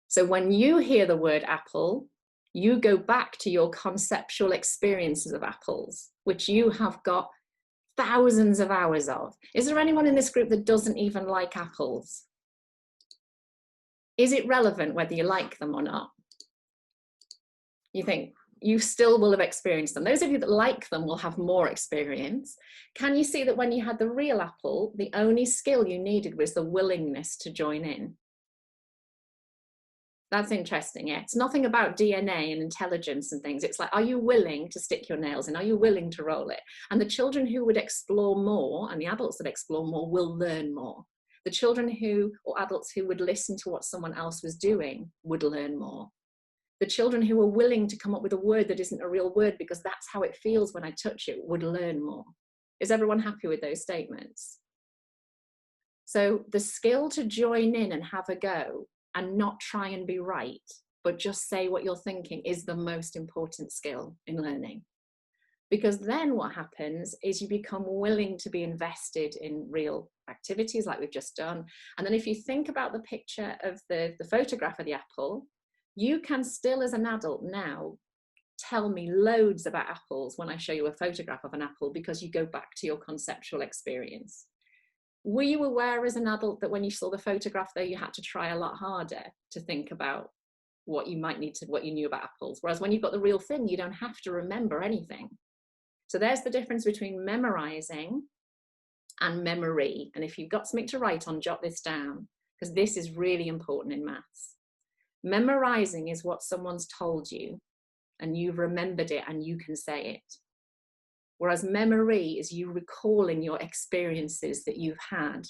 So when you hear the word apple, you go back to your conceptual experiences of apples, which you have got thousands of hours of. Is there anyone in this group that doesn't even like apples? Is it relevant whether you like them or not? You think you still will have experienced them. Those of you that like them will have more experience. Can you see that when you had the real apple, the only skill you needed was the willingness to join in? That's interesting, yeah. It's nothing about DNA and intelligence and things. It's like, are you willing to stick your nails in? Are you willing to roll it? And the children who would explore more, and the adults that explore more, will learn more. The children or adults who would listen to what someone else was doing would learn more. The children who are willing to come up with a word that isn't a real word because that's how it feels when I touch it would learn more. Is everyone happy with those statements? So the skill to join in and have a go and not try and be right, but just say what you're thinking, is the most important skill in learning. Because then what happens is you become willing to be invested in real activities like we've just done. And then if you think about the picture of the photograph of the apple, you can still as an adult now tell me loads about apples when I show you a photograph of an apple, because you go back to your conceptual experience. Were you aware as an adult that when you saw the photograph though, you had to try a lot harder to think about what you knew about apples? Whereas when you've got the real thing, you don't have to remember anything. So there's the difference between memorizing and memory. And if you've got something to write on, jot this down, because this is really important in maths. Memorizing is what someone's told you and you've remembered it and you can say it. Whereas memory is you recalling your experiences that you've had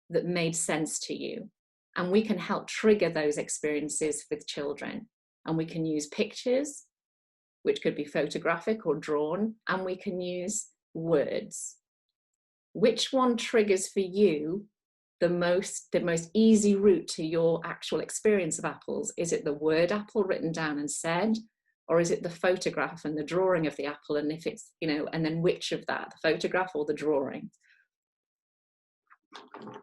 that made sense to you. And we can help trigger those experiences with children. And we can use pictures, which could be photographic or drawn, and we can use words. Which one triggers for you the most easy route to your actual experience of apples? Is it the word apple written down and said? Or is it the photograph and the drawing of the apple? And if it's, and then which of that, the photograph or the drawing? So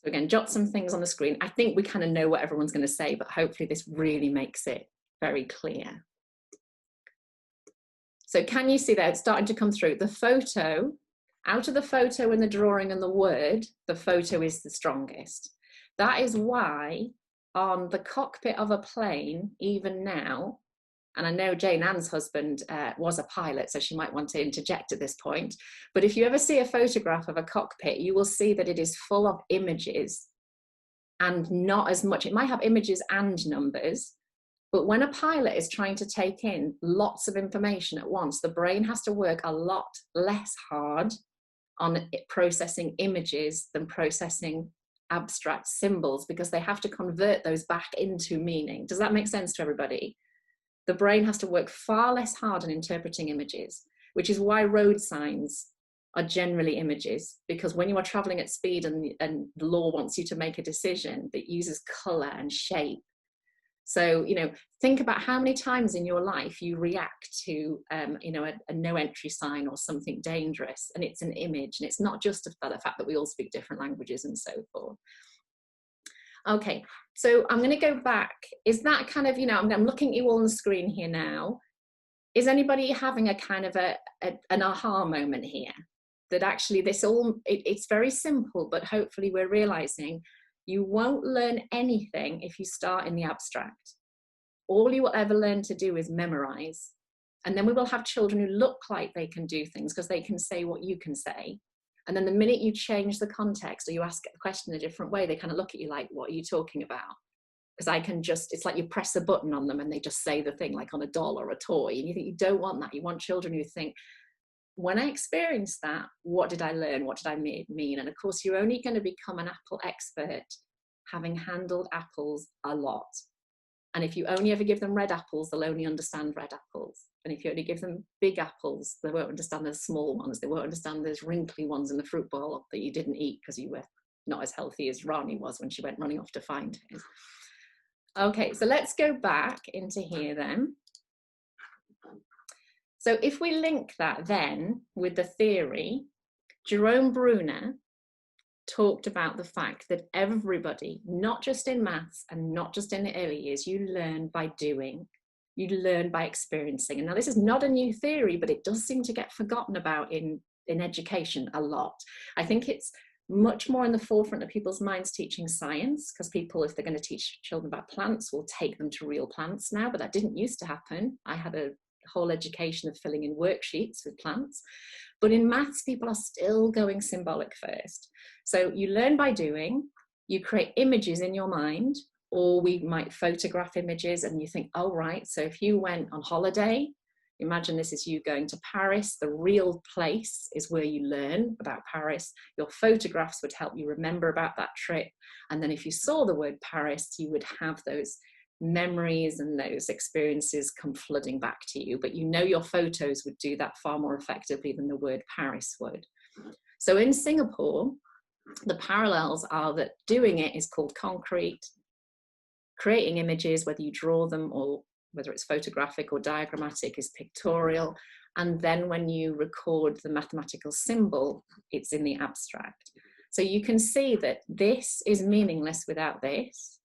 again, jot some things on the screen. I think we kind of know what everyone's going to say, but hopefully this really makes it very clear. So can you see that it's starting to come through? The photo, out of the photo and the drawing and the word, the photo is the strongest. That is why on the cockpit of a plane, even now, and I know Jane Ann's husband was a pilot, so she might want to interject at this point, but if you ever see a photograph of a cockpit, you will see that it is full of images and not as much. It might have images and numbers, but when a pilot is trying to take in lots of information at once, the brain has to work a lot less hard on processing images than processing abstract symbols, because they have to convert those back into meaning. Does that make sense to everybody? The brain has to work far less hard on interpreting images, which is why road signs are generally images, because when you are traveling at speed and the law wants you to make a decision that uses color and shape. So, think about how many times in your life you react to, a no entry sign or something dangerous, and it's an image, and it's not just about the fact that we all speak different languages and so forth. Okay, so I'm going to go back. Is that kind of, I'm looking at you all on the screen here now. Is anybody having a kind of an aha moment here? That actually it's very simple, but hopefully we're realizing you won't learn anything if you start in the abstract. All you will ever learn to do is memorize. And then we will have children who look like they can do things because they can say what you can say. And then the minute you change the context or you ask a question a different way, they kind of look at you like, what are you talking about? Because it's like you press a button on them and they just say the thing like on a doll or a toy. And you think you don't want that. You want children who think, when I experienced that, what did I learn? What did I mean? And of course, you're only going to become an apple expert having handled apples a lot. And if you only ever give them red apples, they'll only understand red apples. And if you only give them big apples, they won't understand the small ones. They won't understand those wrinkly ones in the fruit bowl that you didn't eat because you were not as healthy as Rani was when she went running off to find his. Okay, so let's go back into here then. So if we link that then with the theory, Jerome Brunner talked about the fact that everybody, not just in maths and not just in the early years, you learn by doing, you learn by experiencing. And now this is not a new theory, but it does seem to get forgotten about in education a lot. I think it's much more in the forefront of people's minds teaching science, because people, if they're going to teach children about plants, will take them to real plants now, but that didn't used to happen. I had a whole education of filling in worksheets with plants. But in maths, people are still going symbolic first. So you learn by doing, you create images in your mind, or we might photograph images and you think, oh, right, so if you went on holiday, imagine this is you going to Paris, the real place is where you learn about Paris. Your photographs would help you remember about that trip. And then if you saw the word Paris, you would have those memories and those experiences come flooding back to you, but your photos would do that far more effectively than the word Paris would. So in Singapore, the parallels are that doing it is called concrete, creating images, whether you draw them or whether it's photographic or diagrammatic, is pictorial, and then when you record the mathematical symbol, it's in the abstract. So you can see that this is meaningless without this,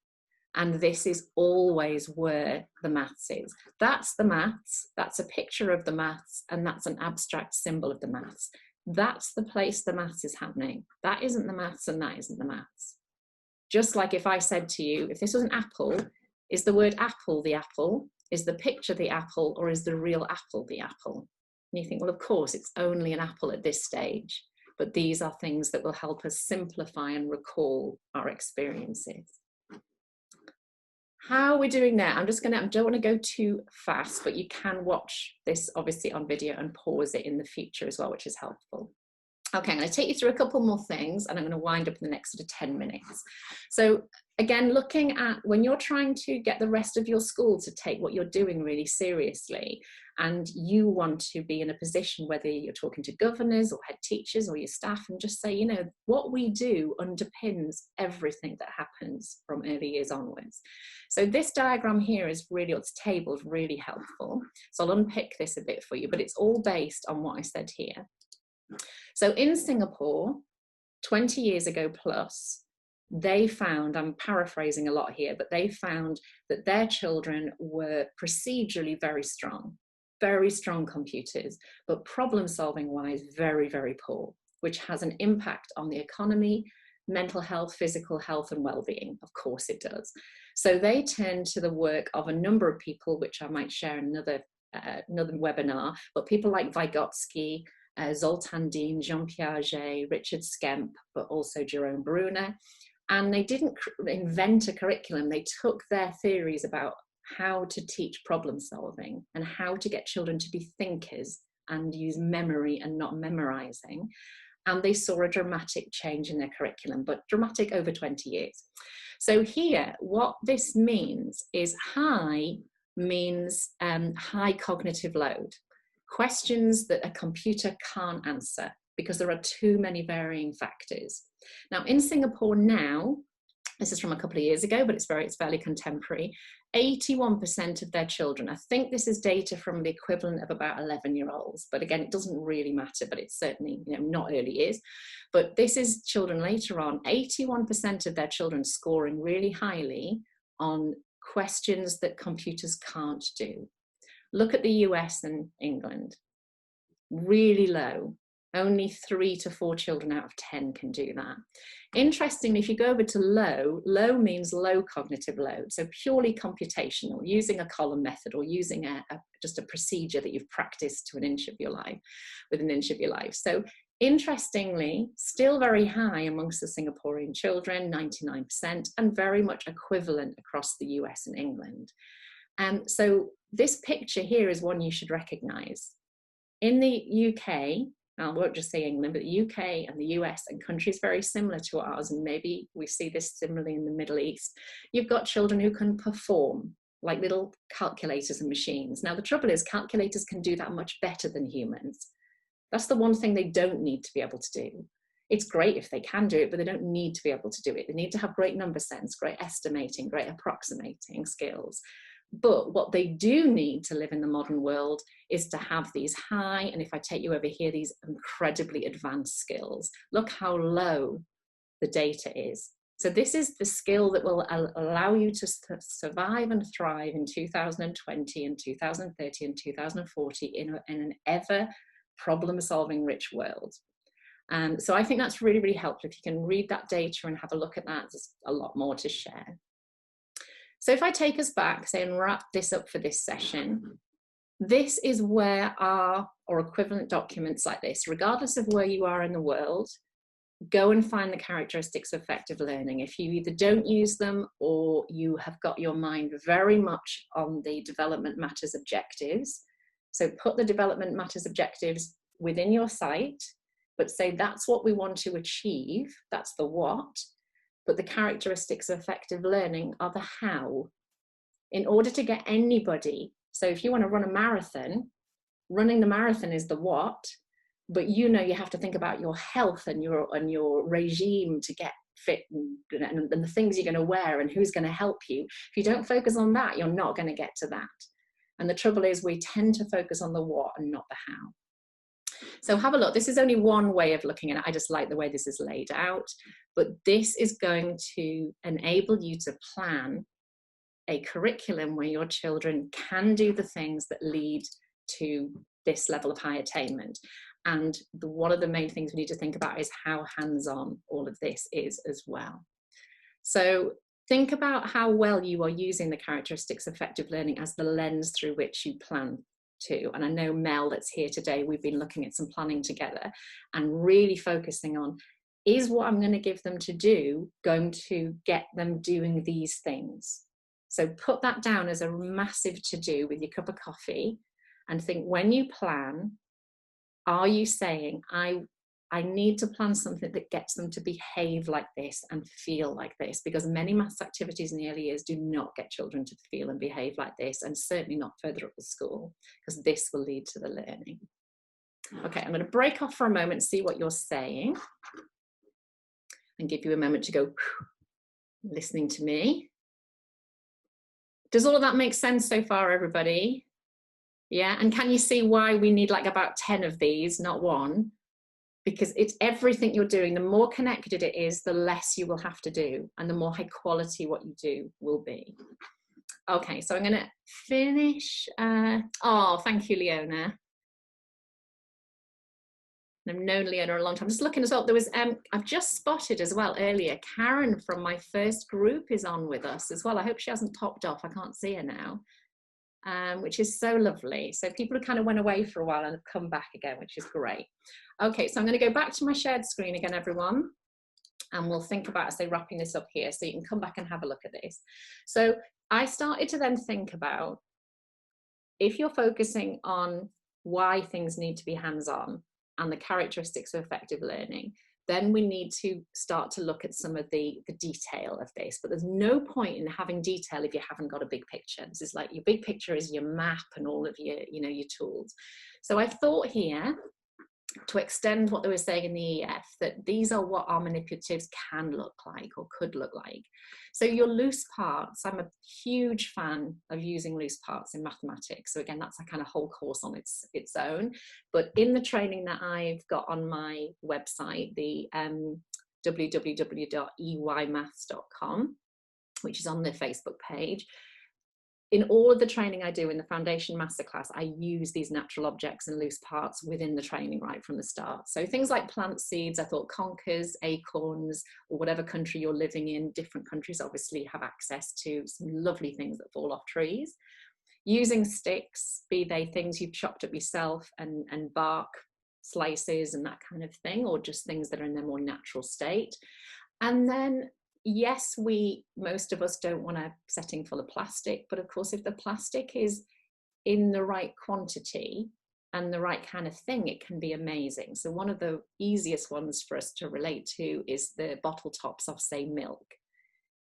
and this is always where the maths is. That's the maths, that's a picture of the maths, and that's an abstract symbol of the maths. That's the place the maths is happening. That isn't the maths and that isn't the maths. Just like if I said to you, if this was an apple, is the word apple the apple? Is the picture the apple, or is the real apple the apple? And you think, well, of course, it's only an apple at this stage, but these are things that will help us simplify and recall our experiences. How are we doing now? I don't want to go too fast, but you can watch this obviously on video and pause it in the future as well, which is helpful. Okay, I'm going to take you through a couple more things and I'm going to wind up in the next sort of 10 minutes. So again, looking at when you're trying to get the rest of your school to take what you're doing really seriously, and you want to be in a position, whether you're talking to governors or head teachers or your staff, and just say, you know, what we do underpins everything that happens from early years onwards. So this diagram here is really, or this table is really helpful. So I'll unpick this a bit for you, but it's all based on what I said here. So in Singapore, 20 years ago plus, they found, I'm paraphrasing a lot here, but they found that their children were procedurally very strong computers, but problem solving wise, very, very poor, which has an impact on the economy, mental health, physical health and well-being. Of course it does. So they turned to the work of a number of people, which I might share in another webinar, but people like Vygotsky, Zoltan Dean, Jean Piaget, Richard Skemp, but also Jerome Brunner. And they didn't invent a curriculum. They took their theories about how to teach problem solving and how to get children to be thinkers and use memory and not memorizing. And they saw a dramatic change in their curriculum, but dramatic over 20 years. So here, what this means is high means high cognitive load. Questions that a computer can't answer because there are too many varying factors. Now in Singapore now, this is from a couple of years ago, but it's fairly contemporary, 81% of their children, I think this is data from the equivalent of about 11-year-olds, but again, it doesn't really matter, but it's certainly, you know, not early years, but this is children later on, 81% of their children scoring really highly on questions that computers can't do. Look at the US and England, really low. Only 3 to 4 children out of 10 can do that. Interestingly, if you go over to low, low means low cognitive load. So purely computational, using a column method or using just a procedure that you've practiced to an inch of your life, with an inch of your life. So interestingly, still very high amongst the Singaporean children, 99%, and very much equivalent across the US and England. So this picture here is one you should recognize. In the UK, I won't just say England, but the UK and the US and countries very similar to ours, and maybe we see this similarly in the Middle East, you've got children who can perform like little calculators and machines. Now the trouble is calculators can do that much better than humans. That's the one thing they don't need to be able to do. It's great if they can do it, but they don't need to be able to do it. They need to have great number sense, great estimating, great approximating skills. But what they do need to live in the modern world is to have these high, and if I take you over here, these incredibly advanced skills. Look how low the data is. So this is the skill that will allow you to survive and thrive in 2020 and 2030 and 2040 in an ever problem-solving rich world. So I think that's really, really helpful. If you can read that data and have a look at that, there's a lot more to share. So if I take us back, say, and wrap this up for this session, this is where or equivalent documents like this, regardless of where you are in the world, go and find the characteristics of effective learning. If you either don't use them or you have got your mind very much on the development matters objectives, so put the development matters objectives within your site, but say that's what we want to achieve, that's the what, but the characteristics of effective learning are the how. In order to get anybody, so if you want to run a marathon, running the marathon is the what, but you know you have to think about your health and your regime to get fit and the things you're going to wear and who's going to help you. If you don't focus on that, you're not going to get to that. And the trouble is we tend to focus on the what and not the how. So have a look. This is only one way of looking at it. I just like the way this is laid out, but this is going to enable you to plan a curriculum where your children can do the things that lead to this level of high attainment. And one of the main things we need to think about is how hands-on all of this is as well. So think about how well you are using the characteristics of effective learning as the lens through which you plan to. And I know Mel that's here today, we've been looking at some planning together and really focusing on, is what I'm going to give them to do going to get them doing these things? So put that down as a massive to-do with your cup of coffee and think, when you plan, are you saying, I need to plan something that gets them to behave like this and feel like this? Because many maths activities in the early years do not get children to feel and behave like this, and certainly not further up the school, because this will lead to the learning. Okay, I'm going to break off for a moment, see what you're saying, and give you a moment to go, listening to me. Does all of that make sense so far, everybody? Yeah, and can you see why we need like about 10 of these, not one? Because it's everything you're doing. The more connected it is, the less you will have to do, and the more high quality what you do will be. Okay, so I'm going to finish. Oh, thank you, Leona. I've known Leona a long time. Just looking as well, there was, I've just spotted as well earlier, Karen from my first group is on with us as well. I hope she hasn't popped off. I can't see her now, which is so lovely. So people who kind of went away for a while and have come back again, which is great. Okay, so I'm going to go back to my shared screen again, everyone, and we'll think about, say, wrapping this up here so you can come back and have a look at this. So I started to then think about, if you're focusing on why things need to be hands-on and the characteristics of effective learning, then we need to start to look at some of the detail of this. But there's no point in having detail if you haven't got a big picture. This is like, your big picture is your map and all of your, you know, your tools. So I thought here, to extend what they were saying in the EEF, that these are what our manipulatives can look like or could look like. So your loose parts, I'm a huge fan of using loose parts in mathematics. So again, that's a kind of whole course on its own. But in the training that I've got on my website, the www.eymaths.com, which is on the Facebook page, in all of the training I do in the Foundation Masterclass, I use these natural objects and loose parts within the training right from the start. So things like plant seeds, I thought conkers, acorns, or whatever country you're living in, different countries obviously have access to some lovely things that fall off trees. Using sticks, be they things you've chopped up yourself and bark slices and that kind of thing, or just things that are in their more natural state. And then yes, most of us don't want a setting full of plastic, but of course, if the plastic is in the right quantity and the right kind of thing, it can be amazing. So one of the easiest ones for us to relate to is the bottle tops of, say, milk.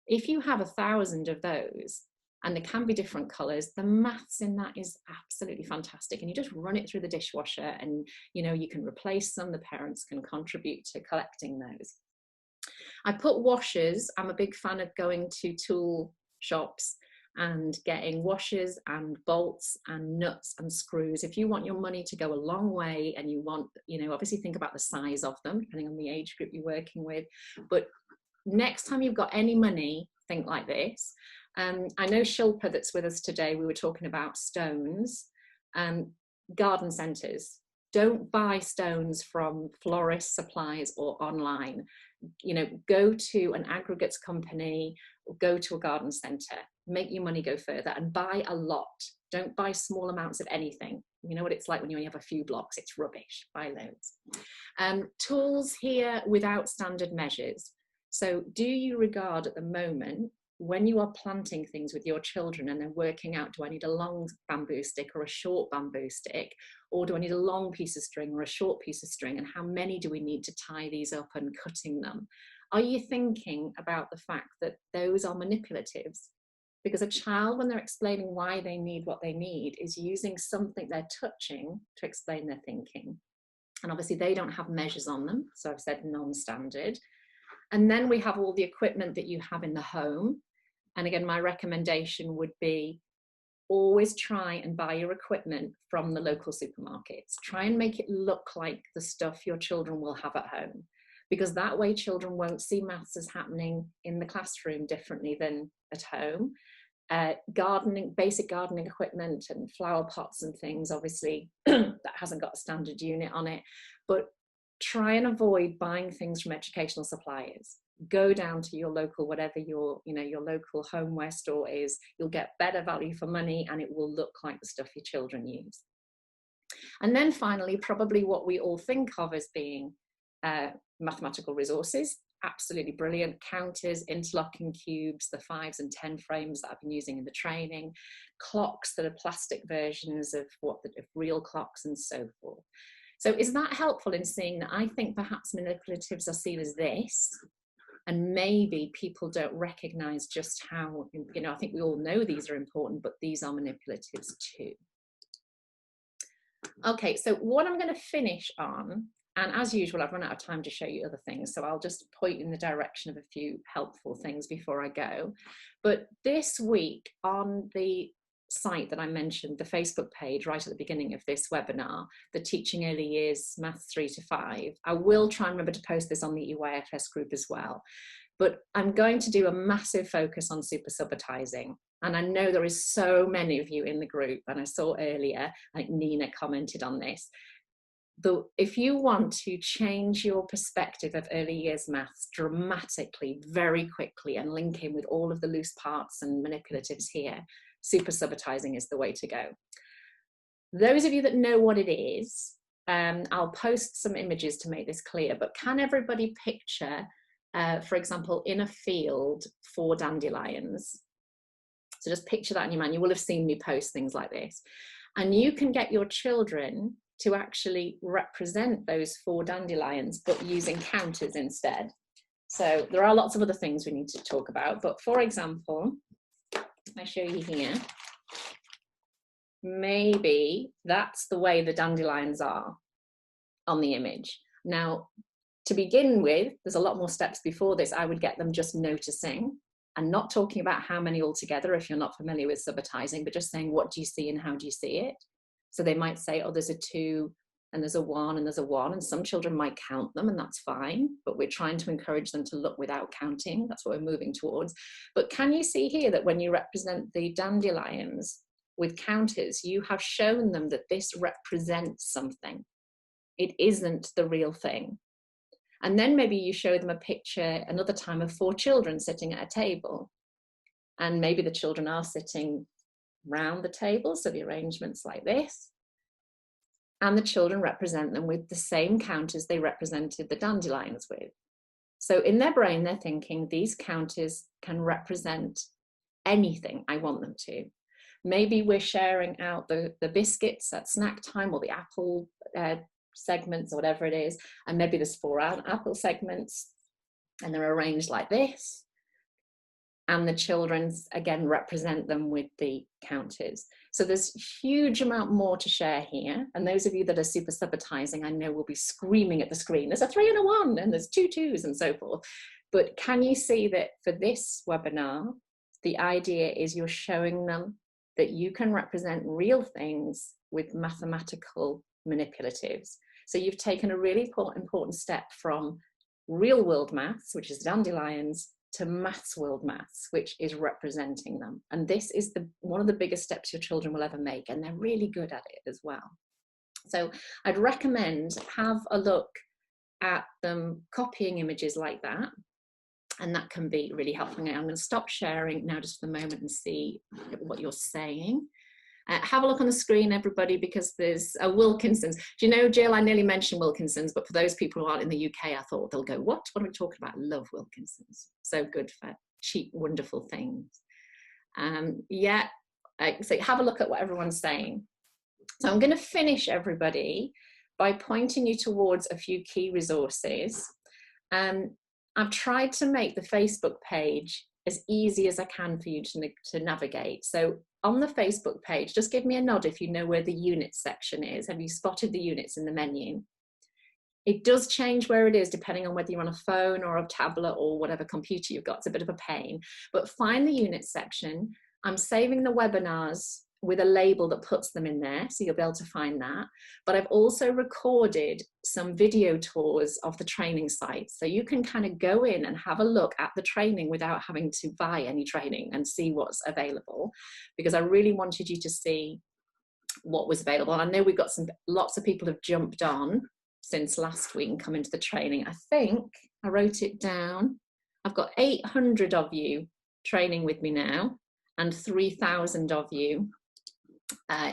If you have 1,000 of those, and there can be different colors, the maths in that is absolutely fantastic. And you just run it through the dishwasher and, you know, you can replace them, the parents can contribute to collecting those. I put washers. I'm a big fan of going to tool shops and getting washers and bolts and nuts and screws. If you want your money to go a long way and you want, you know, obviously think about the size of them, depending on the age group you're working with. But next time you've got any money, think like this. I know Shilpa that's with us today, we were talking about stones, garden centres. Don't buy stones from florist supplies or online. You know, go to an aggregates company or go to a garden centre, make your money go further and buy a lot. Don't buy small amounts of anything. You know what it's like when you only have a few blocks, it's rubbish, buy loads. Tools here without standard measures. So do you regard at the moment, when you are planting things with your children and they're working out, do I need a long bamboo stick or a short bamboo stick? Or do I need a long piece of string or a short piece of string? And how many do we need to tie these up and cutting them? Are you thinking about the fact that those are manipulatives? Because a child, when they're explaining why they need what they need, is using something they're touching to explain their thinking. And obviously they don't have measures on them. So I've said non-standard. And then we have all the equipment that you have in the home. And again, my recommendation would be always try and buy your equipment from the local supermarkets. Try and make it look like the stuff your children will have at home, because that way children won't see maths as happening in the classroom differently than at home. gardening, basic gardening equipment and flower pots and things, obviously that hasn't got a standard unit on it, but try and avoid buying things from educational suppliers. Go down to your local, whatever your local homeware store is. You'll get better value for money and it will look like the stuff your children use. And then finally, probably what we all think of as being mathematical resources. Absolutely brilliant. Counters, interlocking cubes, the 5s and 10 frames that I've been using in the training, clocks that are plastic versions of real clocks and so forth. So is that helpful in seeing that I think perhaps manipulatives are seen as this, and maybe people don't recognize just how, I think we all know these are important, but these are manipulatives too. Okay, so what I'm going to finish on, and as usual, I've run out of time to show you other things, so I'll just point in the direction of a few helpful things before I go. But this week on the site that I mentioned, the Facebook page right at the beginning of this webinar, the Teaching Early Years Maths 3 to 5, I will try and remember to post this on the EYFS group as well. But I'm going to do a massive focus on super subitizing. And I know there is so many of you in the group, and I saw earlier, like Nina commented on this. If you want to change your perspective of early years maths dramatically, very quickly, and link in with all of the loose parts and manipulatives here, super subitizing is the way to go. Those of you that know what it is, I'll post some images to make this clear, but can everybody picture, for example, in a field, 4 dandelions? So just picture that in your mind. You will have seen me post things like this. And you can get your children to actually represent those 4 dandelions, but using counters instead. So there are lots of other things we need to talk about, but for example, I show you here, maybe that's the way the dandelions are on the image. Now, to begin with, there's a lot more steps before this. I would get them just noticing and not talking about how many altogether if you're not familiar with subitizing, but just saying, what do you see and how do you see it? So they might say, oh, there's a 2 and there's a 1 and there's a 1, and some children might count them, and that's fine, but we're trying to encourage them to look without counting. That's what we're moving towards. But can you see here that when you represent the dandelions with counters, you have shown them that this represents something. It isn't the real thing. And then maybe you show them a picture another time of 4 children sitting at a table, and maybe the children are sitting round the table, so the arrangement's like this, and the children represent them with the same counters they represented the dandelions with. So in their brain, they're thinking these counters can represent anything I want them to. Maybe we're sharing out the biscuits at snack time, or the apple segments, or whatever it is, and maybe there's 4 apple segments and they're arranged like this, and the children again represent them with the counters. So there's huge amount more to share here, and those of you that are super subitizing, I know will be screaming at the screen, there's a 3 and a 1 and there's 2 2s and so forth. But can you see that for this webinar, the idea is you're showing them that you can represent real things with mathematical manipulatives. So you've taken a really important step from real world maths, which is dandelions, to maths world maths, which is representing them. And this is one of the biggest steps your children will ever make, and they're really good at it as well. So I'd recommend have a look at them copying images like that, and that can be really helpful. Now I'm going to stop sharing now just for the moment and see what you're saying. Have a look on the screen, everybody, because there's a Wilkinson's. Do you know, Jill, I nearly mentioned Wilkinson's, but for those people who aren't in the UK, I thought they'll go, what are we talking about? I love Wilkinson's. So good for cheap, wonderful things. Yeah, so have a look at what everyone's saying. So I'm going to finish, everybody, by pointing you towards a few key resources. I've tried to make the Facebook page as easy as I can for you to navigate. So on the Facebook page, just give me a nod if you know where the units section is. Have you spotted the units in the menu? It does change where it is depending on whether you're on a phone or a tablet or whatever computer you've got. It's a bit of a pain, but find the units section. I'm saving the webinars with a label that puts them in there, so you'll be able to find that. But I've also recorded some video tours of the training site, so you can kind of go in and have a look at the training without having to buy any training and see what's available, because I really wanted you to see what was available. And I know we've got lots of people have jumped on since last week and come into the training. I think I wrote it down. I've got 800 of you training with me now, and 3,000 of you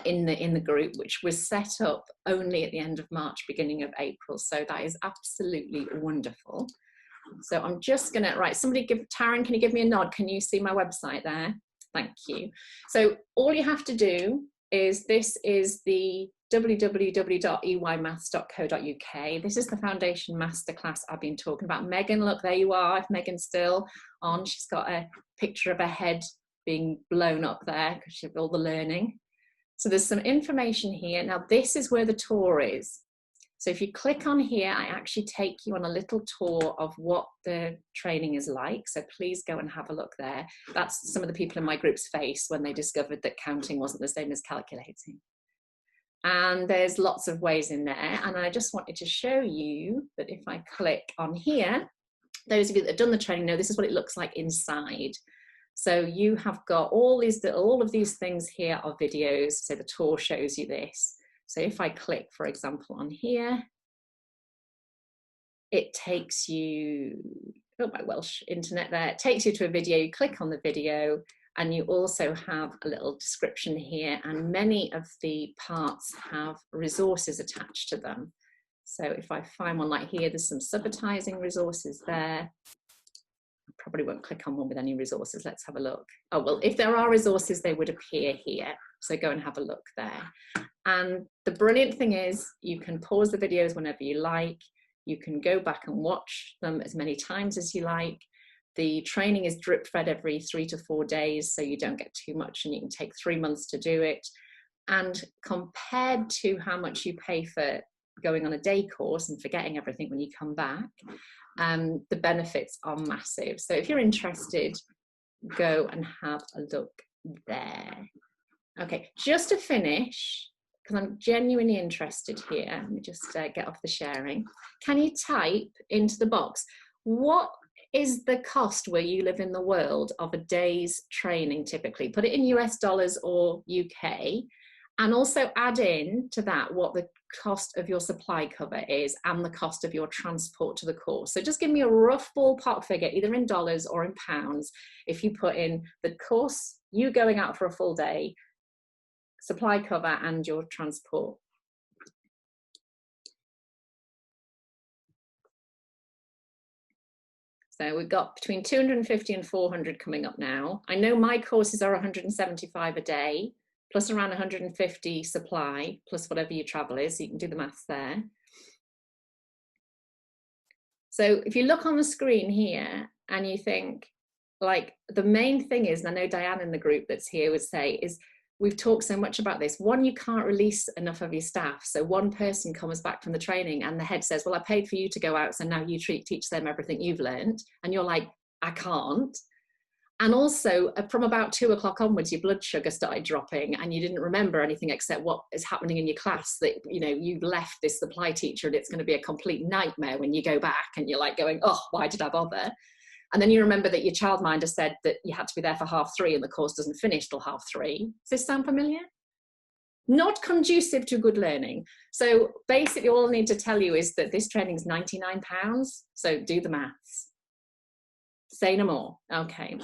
in the group, which was set up only at the end of March, beginning of April. So that is absolutely wonderful. So I'm just gonna, right, somebody Taryn, can you give me a nod? Can you see my website there? Thank you. So all you have to do is, this is the www.eymaths.co.uk. This is the Foundation Masterclass I've been talking about. Megan, look, there you are. If Megan's still on, she's got a picture of her head being blown up there because she's all the learning. So there's some information here. Now this is where the tour is. So if you click on here, I actually take you on a little tour of what the training is like. So please go and have a look there. That's some of the people in my group's face when they discovered that counting wasn't the same as calculating. And there's lots of ways in there. And I just wanted to show you that if I click on here, those of you that have done the training know this is what it looks like inside. So you have got all of these things here are videos. So the tour shows you this. So if I click, for example, on here, it takes you, oh, my Welsh internet there, it takes you to a video. You click on the video, and you also have a little description here, and many of the parts have resources attached to them. So if I find one like here, there's some subitizing resources there. I probably won't click on one with any resources. Let's have a look. Oh, well, if there are resources, they would appear here. So go and have a look there. And the brilliant thing is you can pause the videos whenever you like. You can go back and watch them as many times as you like. The training is drip fed every 3 to 4 days, so you don't get too much, and you can take 3 months to do it. And compared to how much you pay for going on a day course and forgetting everything when you come back, the benefits are massive. So if you're interested, go and have a look there. Okay, just to finish, because I'm genuinely interested here, let me just get off the sharing. Can you type into the box, what is the cost where you live in the world of a day's training typically? Put it in US dollars or UK, and also add in to that what the cost of your supply cover is and the cost of your transport to the course. So just give me a rough ballpark figure, either in dollars or in pounds, if you put in the course, you going out for a full day, supply cover, and your transport. So we've got between 250 and 400 coming up now. I know my courses are 175 a day, plus around 150 supply, plus whatever your travel is, so you can do the maths there. So if you look on the screen here and you think, like, the main thing is, and I know Diane in the group that's here would say, is we've talked so much about this. One, you can't release enough of your staff. So one person comes back from the training and the head says, well, I paid for you to go out, so now you teach them everything you've learned. And you're like, I can't. And also from about 2 o'clock onwards, your blood sugar started dropping and you didn't remember anything except what is happening in your class, that, you know, you've left this supply teacher and it's going to be a complete nightmare when you go back, and you're like going, oh, why did I bother? And then you remember that your childminder said that you had to be there for 3:30 and the course doesn't finish till 3:30. Does this sound familiar? Not conducive to good learning. So basically all I need to tell you is that this training is £99. So do the maths. Say no more. Okay.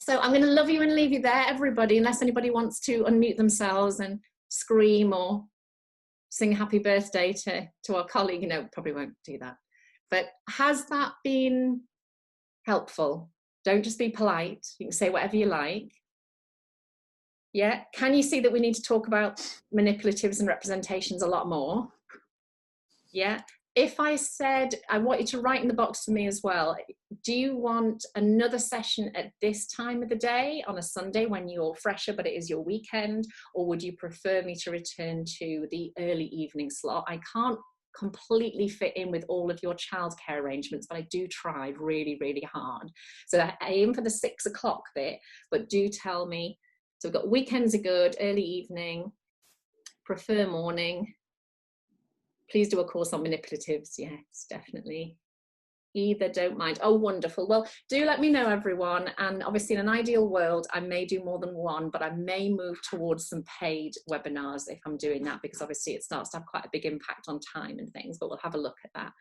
So I'm going to love you and leave you there, everybody, unless anybody wants to unmute themselves and scream or sing happy birthday to our colleague. No, probably won't do that. But has that been helpful? Don't just be polite. You can say whatever you like. Yeah. Can you see that we need to talk about manipulatives and representations a lot more? Yeah. If I said, I want you to write in the box for me as well, do you want another session at this time of the day on a Sunday when you're fresher but it is your weekend, or would you prefer me to return to the early evening slot? I can't completely fit in with all of your childcare arrangements, but I do try really, really hard. So I aim for the 6 o'clock bit, but do tell me So we've got weekends are good, early evening, prefer morning. Please do a course on manipulatives. Yes, definitely. Either, don't mind. Oh, wonderful. Well, do let me know, everyone. And obviously in an ideal world, I may do more than one, but I may move towards some paid webinars if I'm doing that, because obviously it starts to have quite a big impact on time and things, but we'll have a look at that.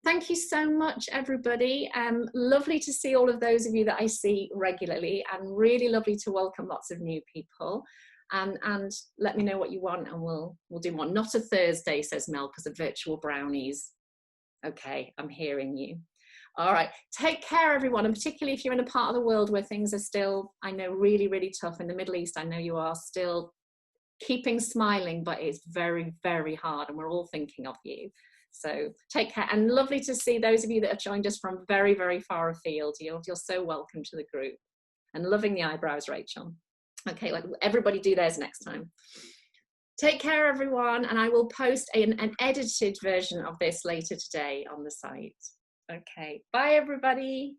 Thank you so much, everybody. Lovely to see all of those of you that I see regularly, and really lovely to welcome lots of new people. And let me know what you want, and we'll do one. Not a Thursday, says Mel, because of virtual brownies. Okay, I'm hearing you. All right, take care, everyone, and particularly if you're in a part of the world where things are still, I know, really, really tough. In the Middle East, I know you are still keeping smiling, but it's very, very hard, and we're all thinking of you. So take care, and lovely to see those of you that have joined us from very, very far afield. You're so welcome to the group. And loving the eyebrows, Rachel. Okay, like everybody do theirs next time. Take care, everyone, and I will post an edited version of this later today on the site. Okay, bye, everybody.